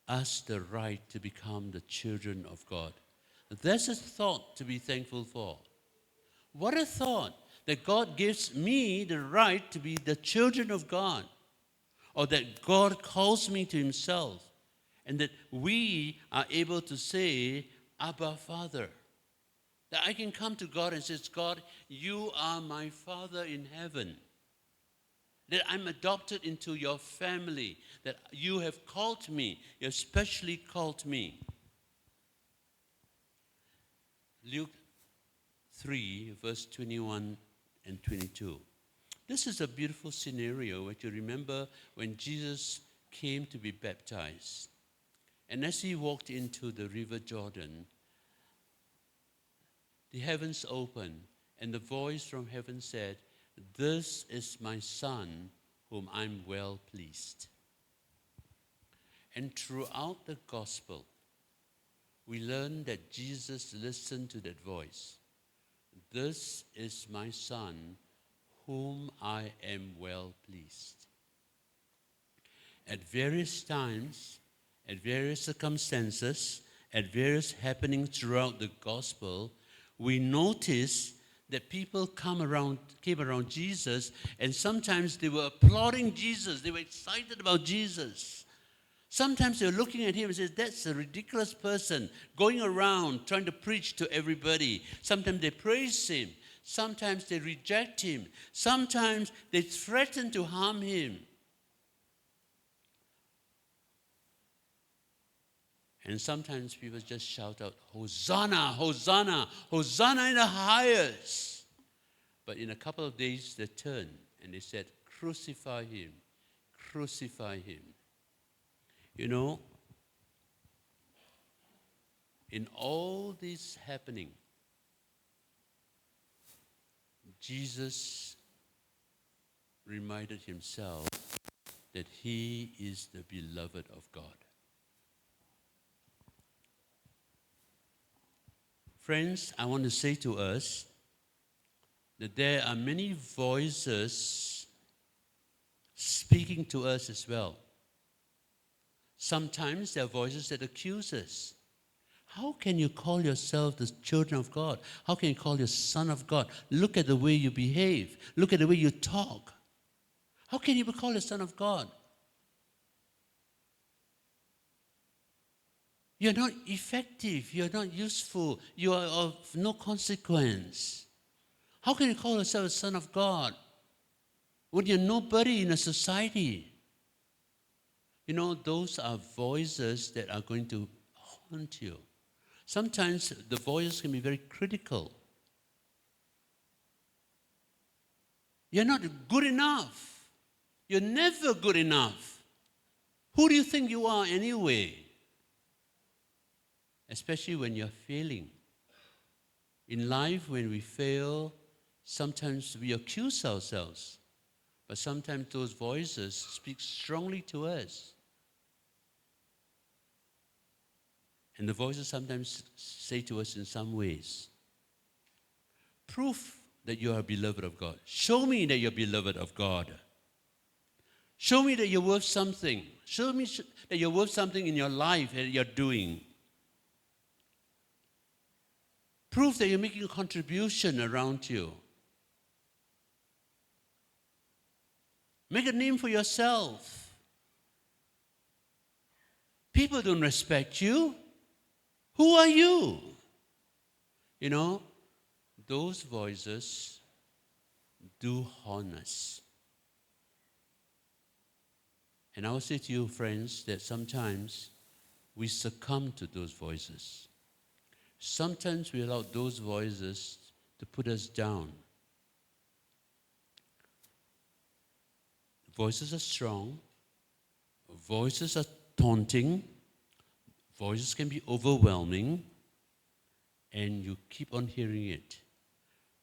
us the right to become the children of God. That's a thought to be thankful for. What a thought that God gives me the right to be the children of God, or that God calls me to himself, and that we are able to say, Abba, Father. That I can come to God and say, God, you are my Father in heaven. That I'm adopted into your family, that you have called me, you have specially called me. Luke 3, verse 21 and 22. This is a beautiful scenario which you remember when Jesus came to be baptized. And as he walked into the river Jordan, the heavens opened, and the voice from heaven said, this is my Son, whom I'm well pleased. And throughout the gospel, we learn that Jesus listened to that voice. This is my Son, whom I am well pleased. At various times, at various circumstances, at various happenings throughout the gospel, we notice that people came around Jesus, and sometimes they were applauding Jesus. They were excited about Jesus. Sometimes they were looking at him and said, that's a ridiculous person going around trying to preach to everybody. Sometimes they praise him. Sometimes they reject him. Sometimes they threaten to harm him. And sometimes people just shout out, Hosanna, Hosanna, Hosanna in the highest. But in a couple of days, they turned and they said, crucify him, crucify him. You know, in all this happening, Jesus reminded himself that he is the beloved of God. Friends, I want to say to us that there are many voices speaking to us as well. Sometimes there are voices that accuse us. How can you call yourself the children of God? How can you call your son of God? Look at the way you behave. Look at the way you talk. How can you be called a son of God? You're not effective. You're not useful. You are of no consequence. How can you call yourself a son of God when you're nobody in a society? You know, those are voices that are going to haunt you. Sometimes the voices can be very critical. You're not good enough. You're never good enough. Who do you think you are anyway? Especially when you're failing. In life, when we fail, sometimes we accuse ourselves. But sometimes those voices speak strongly to us. And the voices sometimes say to us in some ways, proof that you are a beloved of God. Show me that you're beloved of God. Show me that you're worth something. Show me that you're worth something in your life that you're doing. Proof that you're making a contribution around you. Make a name for yourself. People don't respect you. Who are you? You know, those voices do haunt us. And I will say to you, friends, that sometimes we succumb to those voices. Sometimes we allow those voices to put us down. Voices are strong. Voices are taunting. Voices can be overwhelming. And you keep on hearing it.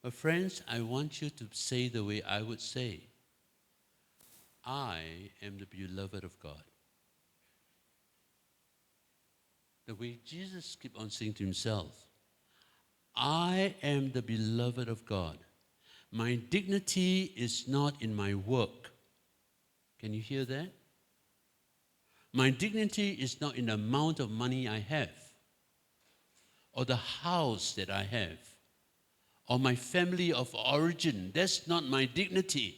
But friends, I want you to say the way I would say. I am the beloved of God. The way Jesus kept on saying to himself, I am the beloved of God. My dignity is not in my work. Can you hear that? My dignity is not in the amount of money I have, or the house that I have, or my family of origin. That's not my dignity.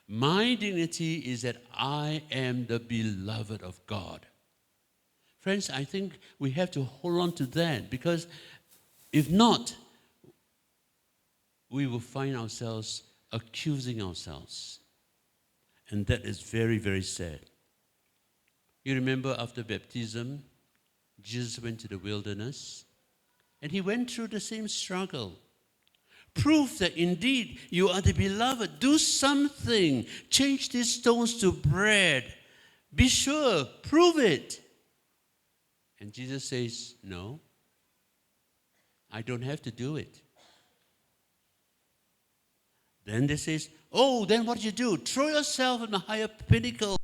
My dignity is that I am the beloved of God. Friends, I think we have to hold on to that, because if not, we will find ourselves accusing ourselves. And that is very, very sad. You remember after baptism, Jesus went to the wilderness, and he went through the same struggle. Proof that indeed you are the beloved. Do something. Change these stones to bread. Be sure. Prove it. And Jesus says, no, I don't have to do it. Then they says, oh, then what you do? Throw yourself on a higher pinnacle.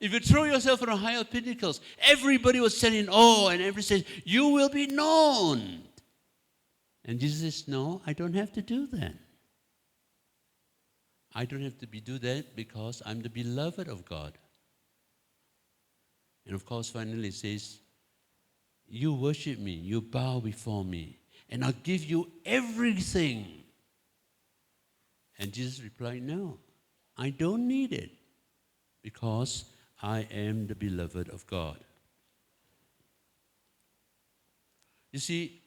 If you throw yourself on a higher pinnacles, everybody will stand in awe, and everybody says, you will be known. And Jesus says, no, I don't have to do that. I don't have to do that because I'm the beloved of God. And of course, finally it says, you worship me, you bow before me, and I'll give you everything. And Jesus replied, no, I don't need it, because I am the beloved of God. You see,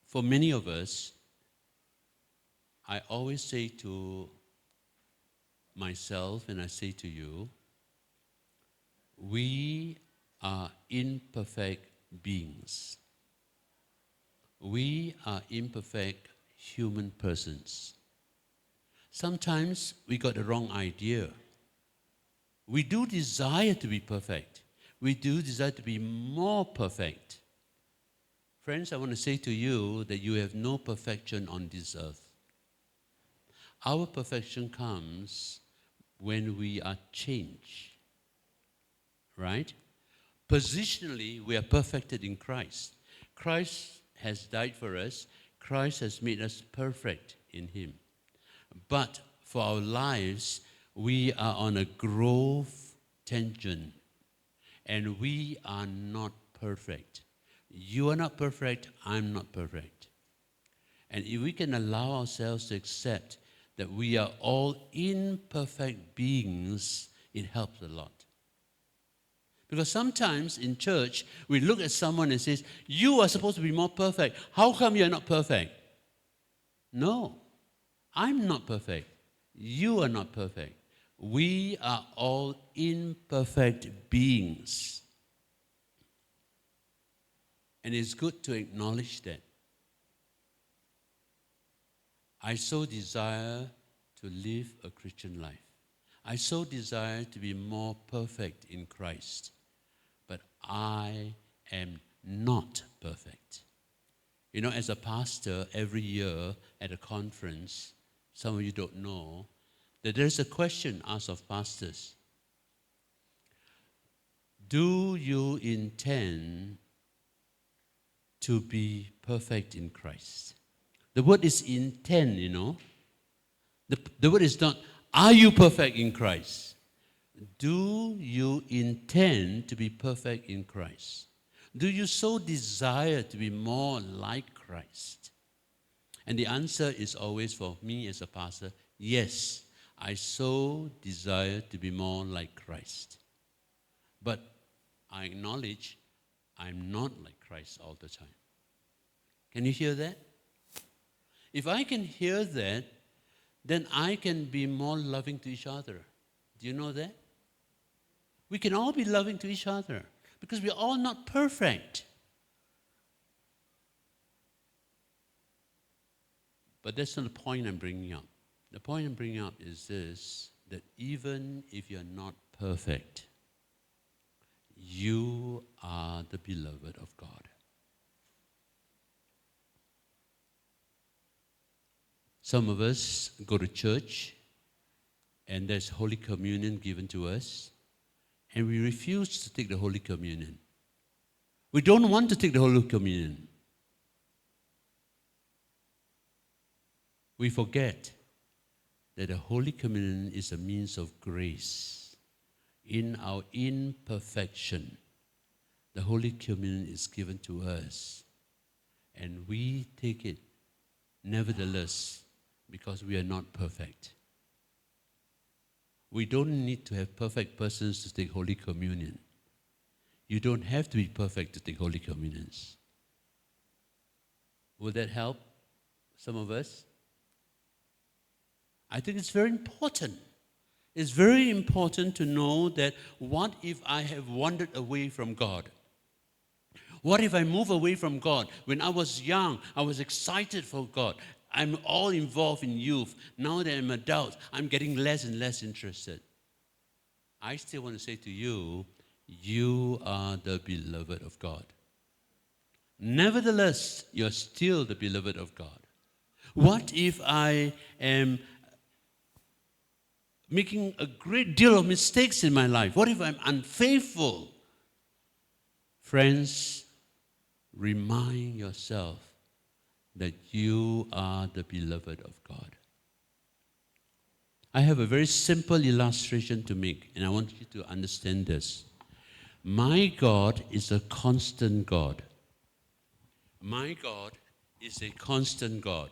for many of us, I always say to myself, and I say to you, we are imperfect beings. We are imperfect human persons. Sometimes we got the wrong idea. We do desire to be perfect. We do desire to be more perfect. Friends, I want to say to you that you have no perfection on this earth. Our perfection comes when we are changed. Right? Positionally, we are perfected in Christ. Christ has died for us. Christ has made us perfect in Him. But for our lives, we are on a growth tangent, and we are not perfect. You are not perfect, I'm not perfect. And if we can allow ourselves to accept that we are all imperfect beings, it helps a lot. Because sometimes in church, we look at someone and say, you are supposed to be more perfect. How come you're not perfect? No, I'm not perfect. You are not perfect. We are all imperfect beings. And it's good to acknowledge that. I so desire to live a Christian life. I so desire to be more perfect in Christ. But I am not perfect. You know, as a pastor, every year at a conference, some of you don't know, that there's a question asked of pastors. Do you intend to be perfect in Christ? The word is intend, you know. The word is not, are you perfect in Christ? Do you intend to be perfect in Christ? Do you so desire to be more like Christ? And the answer is always for me as a pastor, yes, I so desire to be more like Christ. But I acknowledge I'm not like Christ all the time. Can you hear that? If I can hear that, then I can be more loving to each other. Do you know that? We can all be loving to each other because we're all not perfect. But that's not the point I'm bringing up. The point I'm bringing up is this, that even if you're not perfect, you are the beloved of God. Some of us go to church and there's Holy Communion given to us, and we refuse to take the Holy Communion. We don't want to take the Holy Communion. We forget that the Holy Communion is a means of grace. In our imperfection, the Holy Communion is given to us, and we take it, nevertheless, because we are not perfect. We don't need to have perfect persons to take Holy Communion. You don't have to be perfect to take Holy Communions. Would that help some of us? I think it's very important. It's very important to know that what if I have wandered away from God? What if I move away from God? When I was young, I was excited for God. I'm all involved in youth. Now that I'm adult, I'm getting less and less interested. I still want to say to you, you are the beloved of God. Nevertheless, you're still the beloved of God. What if I am making a great deal of mistakes in my life? What if I'm unfaithful? Friends, remind yourself that you are the beloved of God. I have a very simple illustration to make, and I want you to understand this. My God is a constant God. My God is a constant God.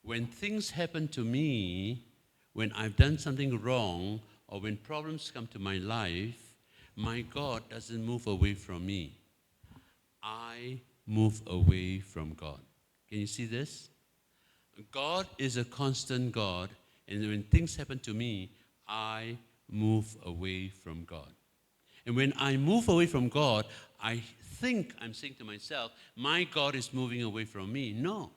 When things happen to me, when I've done something wrong, or when problems come to my life, my God doesn't move away from me. I move away from God. Can you see this? God is a constant God, and when things happen to me, I move away from God. And when I move away from God, I think I'm saying to myself, my God is moving away from me. No,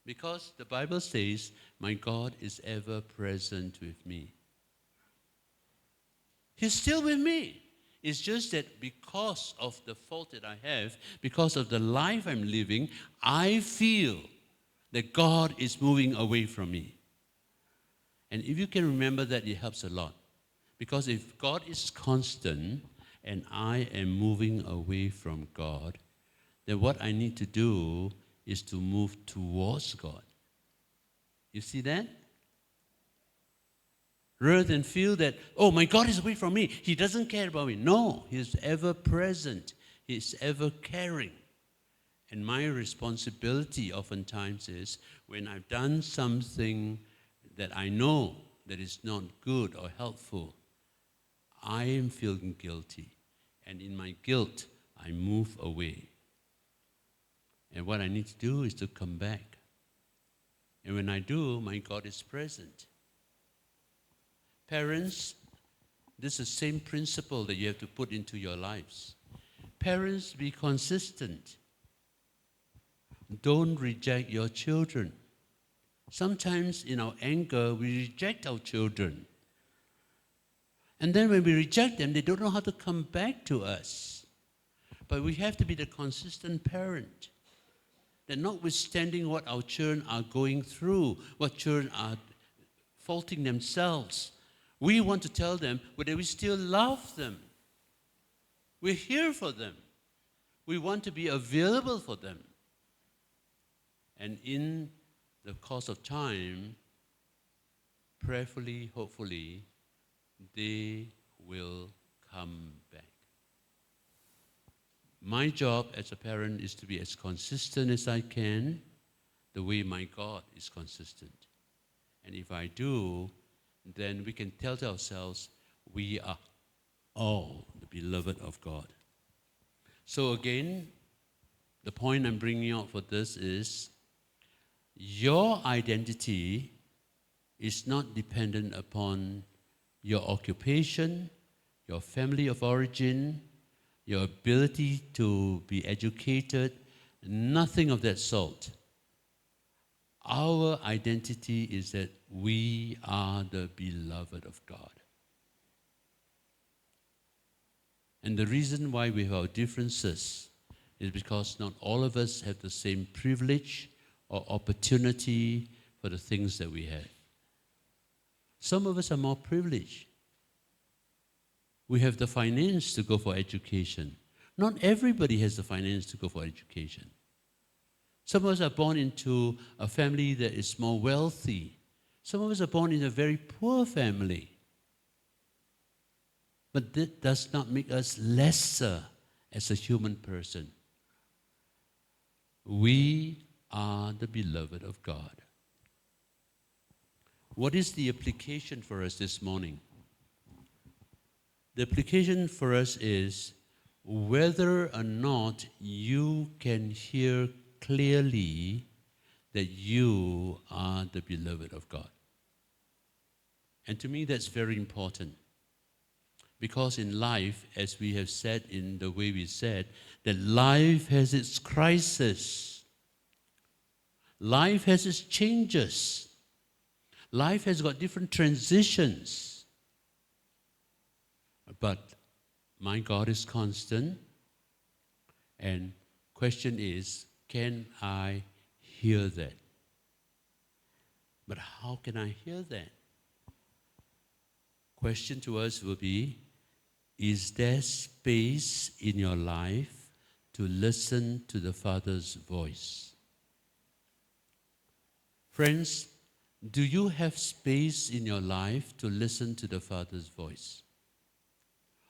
because the Bible says, my God is ever present with me. He's still with me. It's just that because of the fault that I have, because of the life I'm living, I feel that God is moving away from me. And if you can remember that, it helps a lot. Because if God is constant and I am moving away from God, then what I need to do is to move towards God. You see that? Rather than feel that, oh, my God is away from me. He doesn't care about me. No, He's ever present. He's ever caring. And my responsibility oftentimes is when I've done something that I know that is not good or helpful, I am feeling guilty. And in my guilt, I move away. And what I need to do is to come back. And when I do, my God is present. Parents, this is the same principle that you have to put into your lives. Parents, be consistent. Don't reject your children. Sometimes in our anger, we reject our children. And then when we reject them, they don't know how to come back to us. But we have to be the consistent parent. That notwithstanding what our children are going through, what children are faulting themselves, we want to tell them that we still love them. We're here for them. We want to be available for them. And in the course of time, prayerfully, hopefully, they will come back. My job as a parent is to be as consistent as I can, the way my God is consistent. And if I do, then we can tell ourselves we are all the beloved of God. So again, the point I'm bringing out for this is your identity is not dependent upon your occupation, your family of origin, your ability to be educated, nothing of that sort. Our identity is that we are the beloved of God. And the reason why we have our differences is because not all of us have the same privilege or opportunity for the things that we have. Some of us are more privileged. We have the finance to go for education. Not everybody has the finance to go for education. Some of us are born into a family that is more wealthy. Some of us are born in a very poor family. But that does not make us lesser as a human person. We are the beloved of God. What is the application for us this morning? The application for us is whether or not you can hear clearly that you are the beloved of God. And to me, that's very important. Because in life, as we have said in the way we said, that life has its crisis. Life has its changes. Life has got different transitions. But my God is constant. And question is, can I hear that? But how can I hear that? Question to us will be, is there space in your life to listen to the Father's voice? Friends, do you have space in your life to listen to the Father's voice?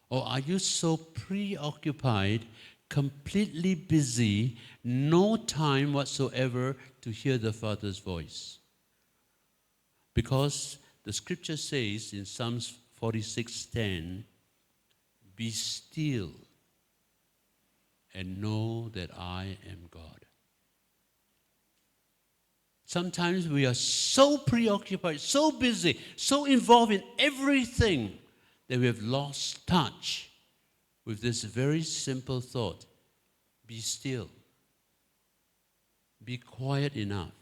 Or are you so preoccupied, completely busy, no time whatsoever to hear the Father's voice? Because the scripture says in Psalms 46:10, be still and know that I am God. Sometimes we are so preoccupied, so busy, so involved in everything that we have lost touch with this very simple thought. Be still. Be quiet enough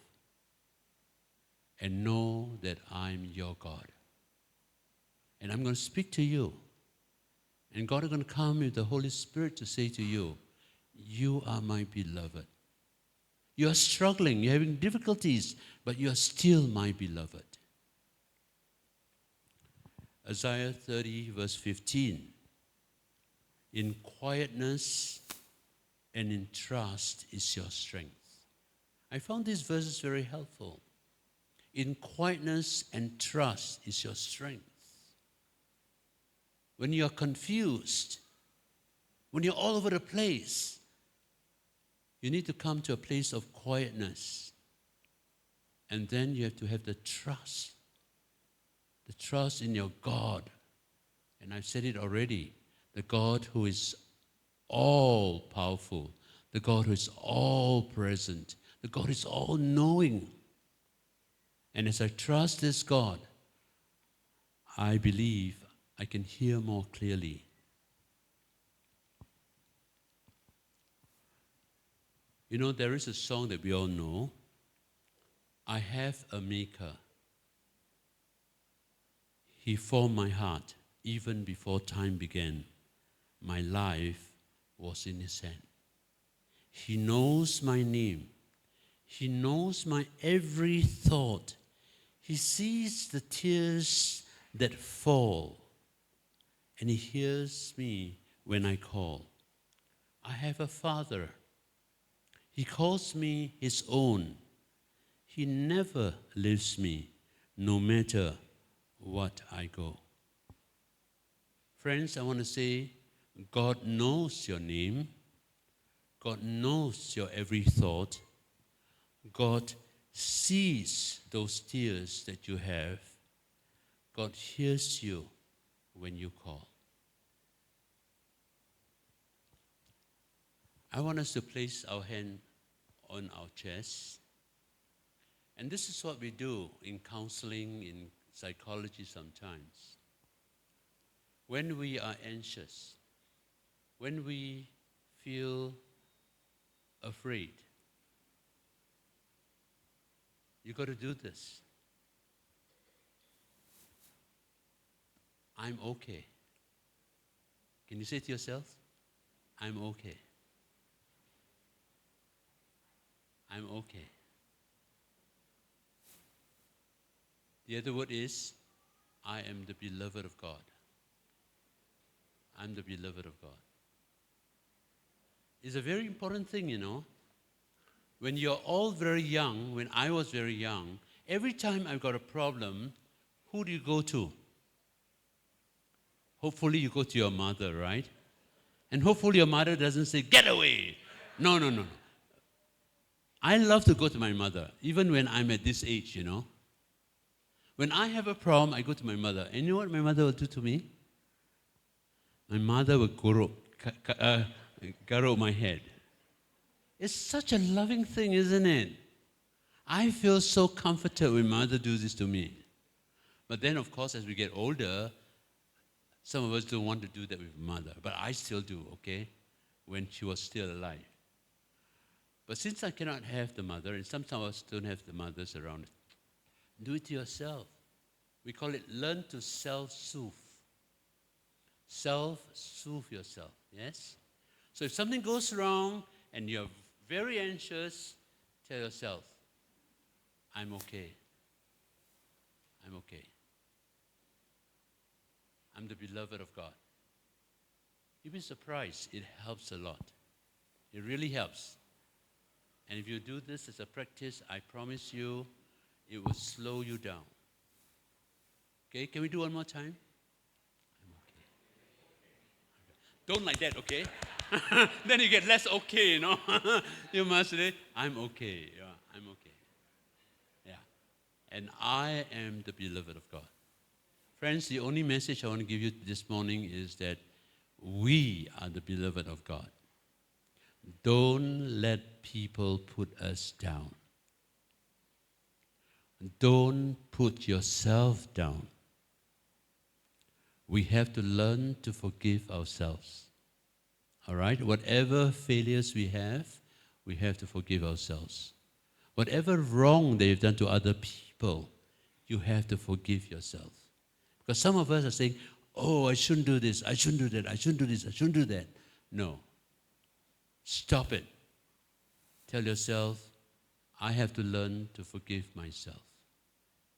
and know that I'm your God. And I'm going to speak to you. And God is going to come with the Holy Spirit to say to you, you are my beloved. You are struggling, you're having difficulties, but you are still my beloved. Isaiah 30 verse 15. In quietness and in trust is your strength. I found these verses very helpful. In quietness and trust is your strength. When you're confused, when you're all over the place, you need to come to a place of quietness. And then you have to have the trust in your God. And I've said it already, the God who is all powerful, the God who is all present, the God who is all knowing. And as I trust this God, I believe I can hear more clearly. You know, there is a song that we all know, I have a maker. He formed my heart even before time began. My life was in his hand. He knows my name. He knows my every thought. He sees the tears that fall, and he hears me when I call. I have a father. He calls me his own. He never leaves me, no matter what I go. Friends, I want to say, God knows your name. God knows your every thought. God sees those tears that you have. God hears you when you call. I want us to place our hand on our chest. And this is what we do in counseling, in psychology sometimes. When we are anxious, when we feel afraid, you got to do this. I'm okay. Can you say to yourself, I'm okay. I'm okay. The other word is, I am the beloved of God. I'm the beloved of God. It's a very important thing, you know. When you're all very young, when I was very young, every time I've got a problem, who do you go to? Hopefully you go to your mother, right? And hopefully your mother doesn't say, get away. No. I love to go to my mother, even when I'm at this age, you know. When I have a problem, I go to my mother. And you know what my mother will do to me? My mother will garrote my head. It's such a loving thing, isn't it? I feel so comforted when mother does this to me. But then, of course, as we get older, some of us don't want to do that with mother. But I still do, okay? When she was still alive. But since I cannot have the mother, and some of us don't have the mothers around, do it to yourself. We call it learn to self-soothe. Self-soothe yourself, yes? So if something goes wrong and you're very anxious, tell yourself, I'm okay. I'm okay. I'm the beloved of God. You'll be surprised. It helps a lot. It really helps. And if you do this as a practice, I promise you, it will slow you down. Okay, can we do one more time? I'm okay. Don't like that, okay? Then you get less okay, you know. You must say, I'm okay. Yeah, I'm okay. Yeah. And I am the beloved of God. Friends, the only message I want to give you this morning is that we are the beloved of God. Don't let people put us down. Don't put yourself down. We have to learn to forgive ourselves. All right? Whatever failures we have to forgive ourselves. Whatever wrong that you've done to other people, you have to forgive yourself. Because some of us are saying, oh, I shouldn't do this, I shouldn't do that, I shouldn't do this, I shouldn't do that. No. Stop it. Tell yourself, I have to learn to forgive myself.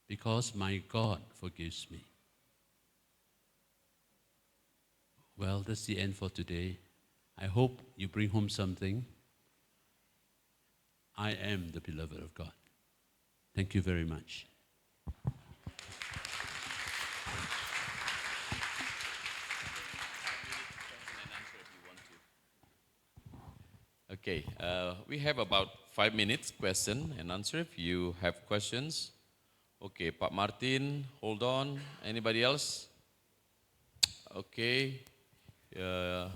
Because my God forgives me. Well, that's the end for today. I hope you bring home something. I am the beloved of God. Thank you very much. Okay, we have about 5 minutes question and answer. If you have questions, okay, Pak Martin, hold on. Anybody else? Okay. Uh,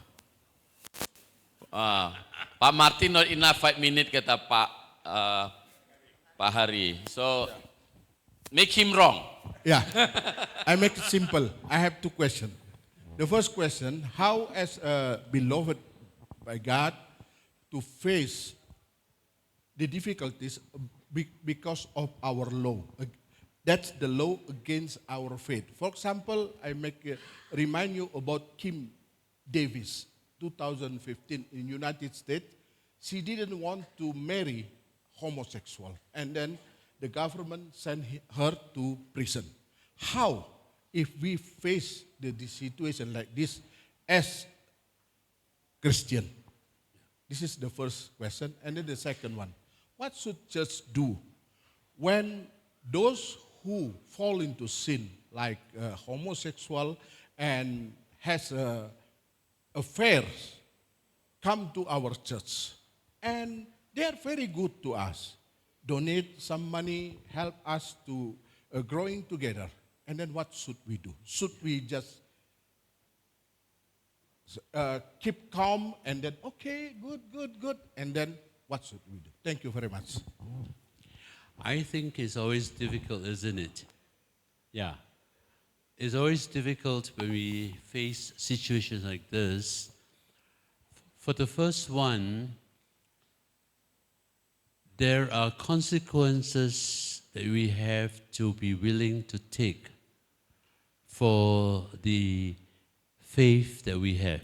Pak Martin not enough 5 minutes kata Pak Hari. So make him wrong. Yeah, I make it simple. I have two questions. The first question, how as a beloved by God to face the difficulties because of our law. That's the law against our faith. For example, remind you about Kim Davis, 2015 in United States. She didn't want to marry homosexual, and then the government sent her to prison. How, if we face the situation like this as Christian? This is the first question. And then the second one, what should church do when those who fall into sin, like homosexual and has affairs, come to our church? And they are very good to us. Donate some money, help us to growing together. And then what should we do? Should we just keep calm and then, okay, good. And then what should we do? Thank you very much. I think it's always difficult, isn't it? Yeah. It's always difficult when we face situations like this. For the first one, there are consequences that we have to be willing to take for the faith that we have.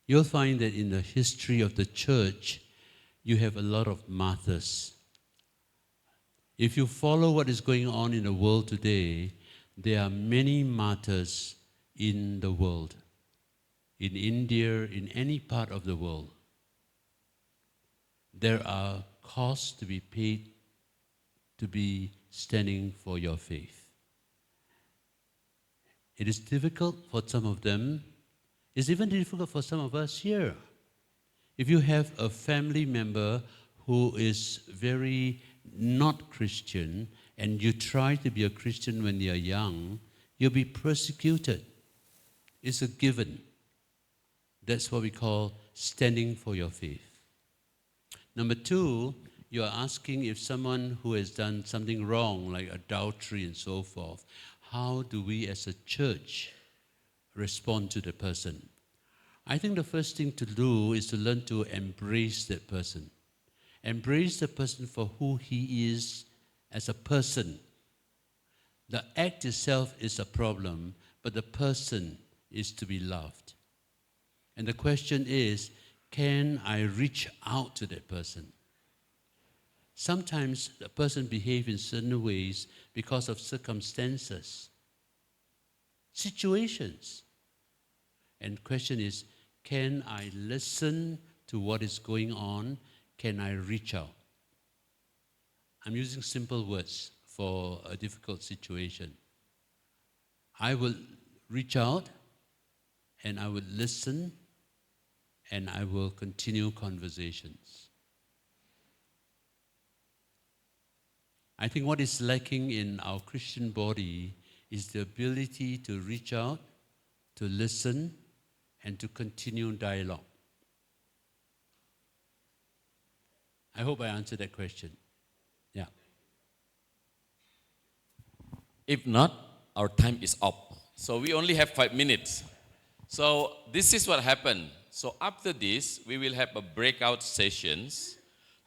You'll find that in the history of the church, you have a lot of martyrs. If you follow what is going on in the world today, there are many martyrs in the world, in India, in any part of the world. There are costs to be paid to be standing for your faith. It is difficult for some of them. It's even difficult for some of us here. If you have a family member who is very not Christian and you try to be a Christian when you're young, you'll be persecuted. It's a given. That's what we call standing for your faith. Number two, you are asking if someone who has done something wrong, like adultery and so forth, how do we as a church respond to the person? I think the first thing to do is to learn to embrace that person. Embrace the person for who he is as a person. The act itself is a problem, but the person is to be loved. And the question is, can I reach out to that person? Sometimes the person behaves in certain ways because of circumstances, situations. And the question is, can I listen to what is going on? Can I reach out? I'm using simple words for a difficult situation. I will reach out and I will listen and I will continue conversations. I think what is lacking in our Christian body is the ability to reach out, to listen, and to continue dialogue. I hope I answered that question. Yeah. If not, our time is up. So we only have 5 minutes. So this is what happened. So after this, we will have a breakout sessions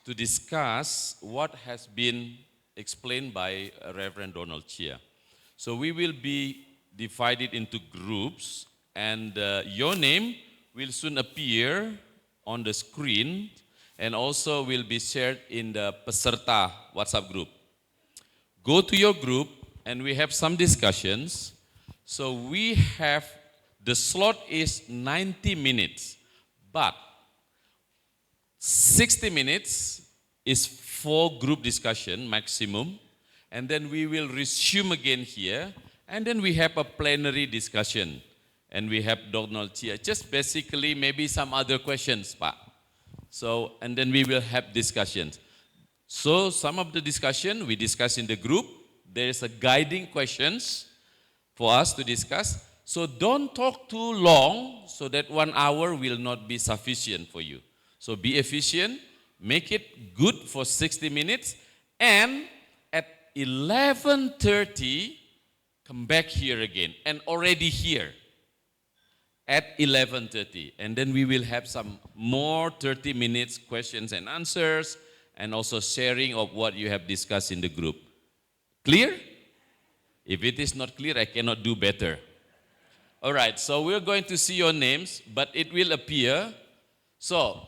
to discuss what has been explained by Reverend Donald Chia. So we will be divided into groups, and your name will soon appear on the screen and also will be shared in the Peserta WhatsApp group. Go to your group and we have some discussions. So we have The slot is 90 minutes, but 60 minutes is for group discussion maximum, and then we will resume again here, and then we have a plenary discussion, and we have Donald Chia. Just basically maybe some other questions, Pak. So, and then we will have discussions. So some of the discussion we discuss in the group. There is a guiding questions for us to discuss. So don't talk too long so that 1 hour will not be sufficient for you. So be efficient, make it good for 60 minutes, and at 11:30, come back here again, and already here at 11:30. And then we will have some more 30 minutes questions and answers, and also sharing of what you have discussed in the group. Clear? If it is not clear, I cannot do better. All right, so we're going to see your names, but it will appear. So,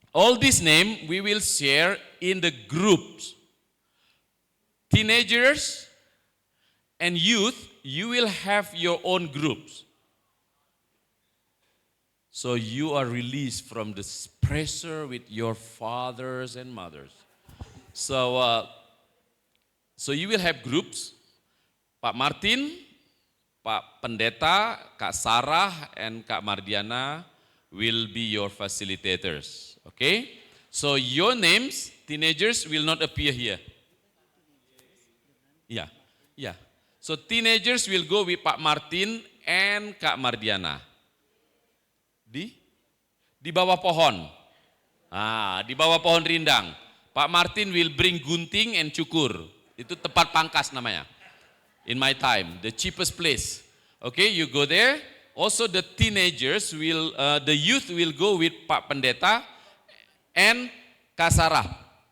all these names we will share in the groups. Teenagers and youth, you will have your own groups. So you are released from this pressure with your fathers and mothers. So you will have groups. Pak Martin, Pak Pendeta, Kak Sarah, and Kak Mardiana will be your facilitators. Okay? So your names, teenagers, will not appear here. Yeah. So teenagers will go with Pak Martin and Kak Mardiana. Di bawah pohon. Di bawah pohon rindang. Pak Martin will bring gunting and cukur. Itu tempat pangkas namanya. In my time, the cheapest place. Okay, you go there. Also the teenagers will, the youth will go with Pak Pendeta and Kak Sarah.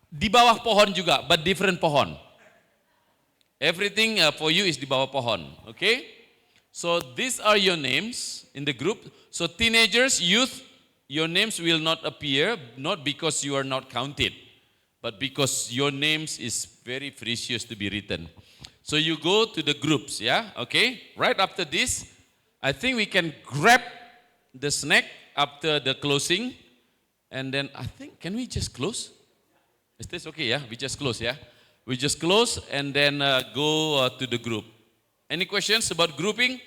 Di bawah pohon juga, but different pohon. Everything for you is di bawah pohon. Okay? So these are your names in the group. So teenagers, youth, your names will not appear, not because you are not counted, but because your names is very precious to be written. So you go to the groups, yeah? Okay? Right after this, I think we can grab the snack after the closing. And then I think, can we just close? Is this okay, yeah? We just close, yeah? We just close and then go to the group. Any questions about grouping?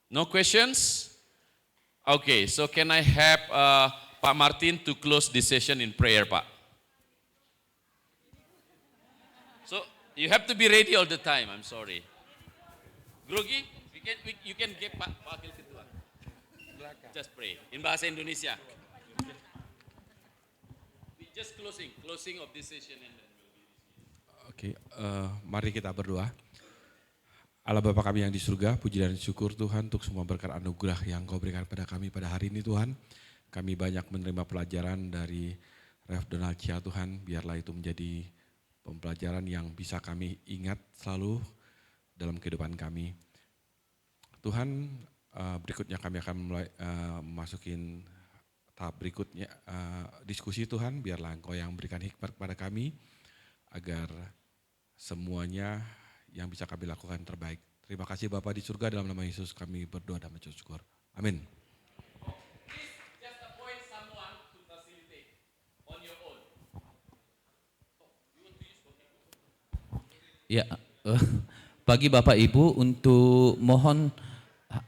No questions? Okay, so can I have Pak Martin to close this session in prayer, Pak? So you have to be ready all the time, I'm sorry. Grogi, you can get Pak Wakil Ketua. Just pray in bahasa Indonesia. Just closing of this session. Oke, mari kita berdoa. Allah Bapa kami yang di surga, puji dan syukur Tuhan untuk semua berkat anugerah yang Kau berikan pada kami pada hari ini Tuhan. Kami banyak menerima pelajaran dari Rev Donald Chia Tuhan, biarlah itu menjadi pembelajaran yang bisa kami ingat selalu dalam kehidupan kami. Tuhan, berikutnya kami akan mulai masukin tahap berikutnya diskusi Tuhan, biarlah Engkau yang berikan hikmat kepada kami agar semuanya yang bisa kami lakukan terbaik. Terima kasih Bapa di surga, dalam nama Yesus kami berdoa dan mengucap syukur. Amin. Ya, bagi Bapak Ibu untuk mohon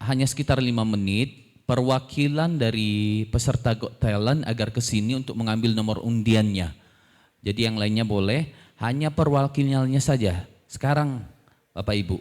hanya sekitar 5 menit perwakilan dari peserta Got Talent agar ke sini untuk mengambil nomor undiannya. Jadi yang lainnya boleh, hanya perwakilannya saja. Sekarang Bapak Ibu.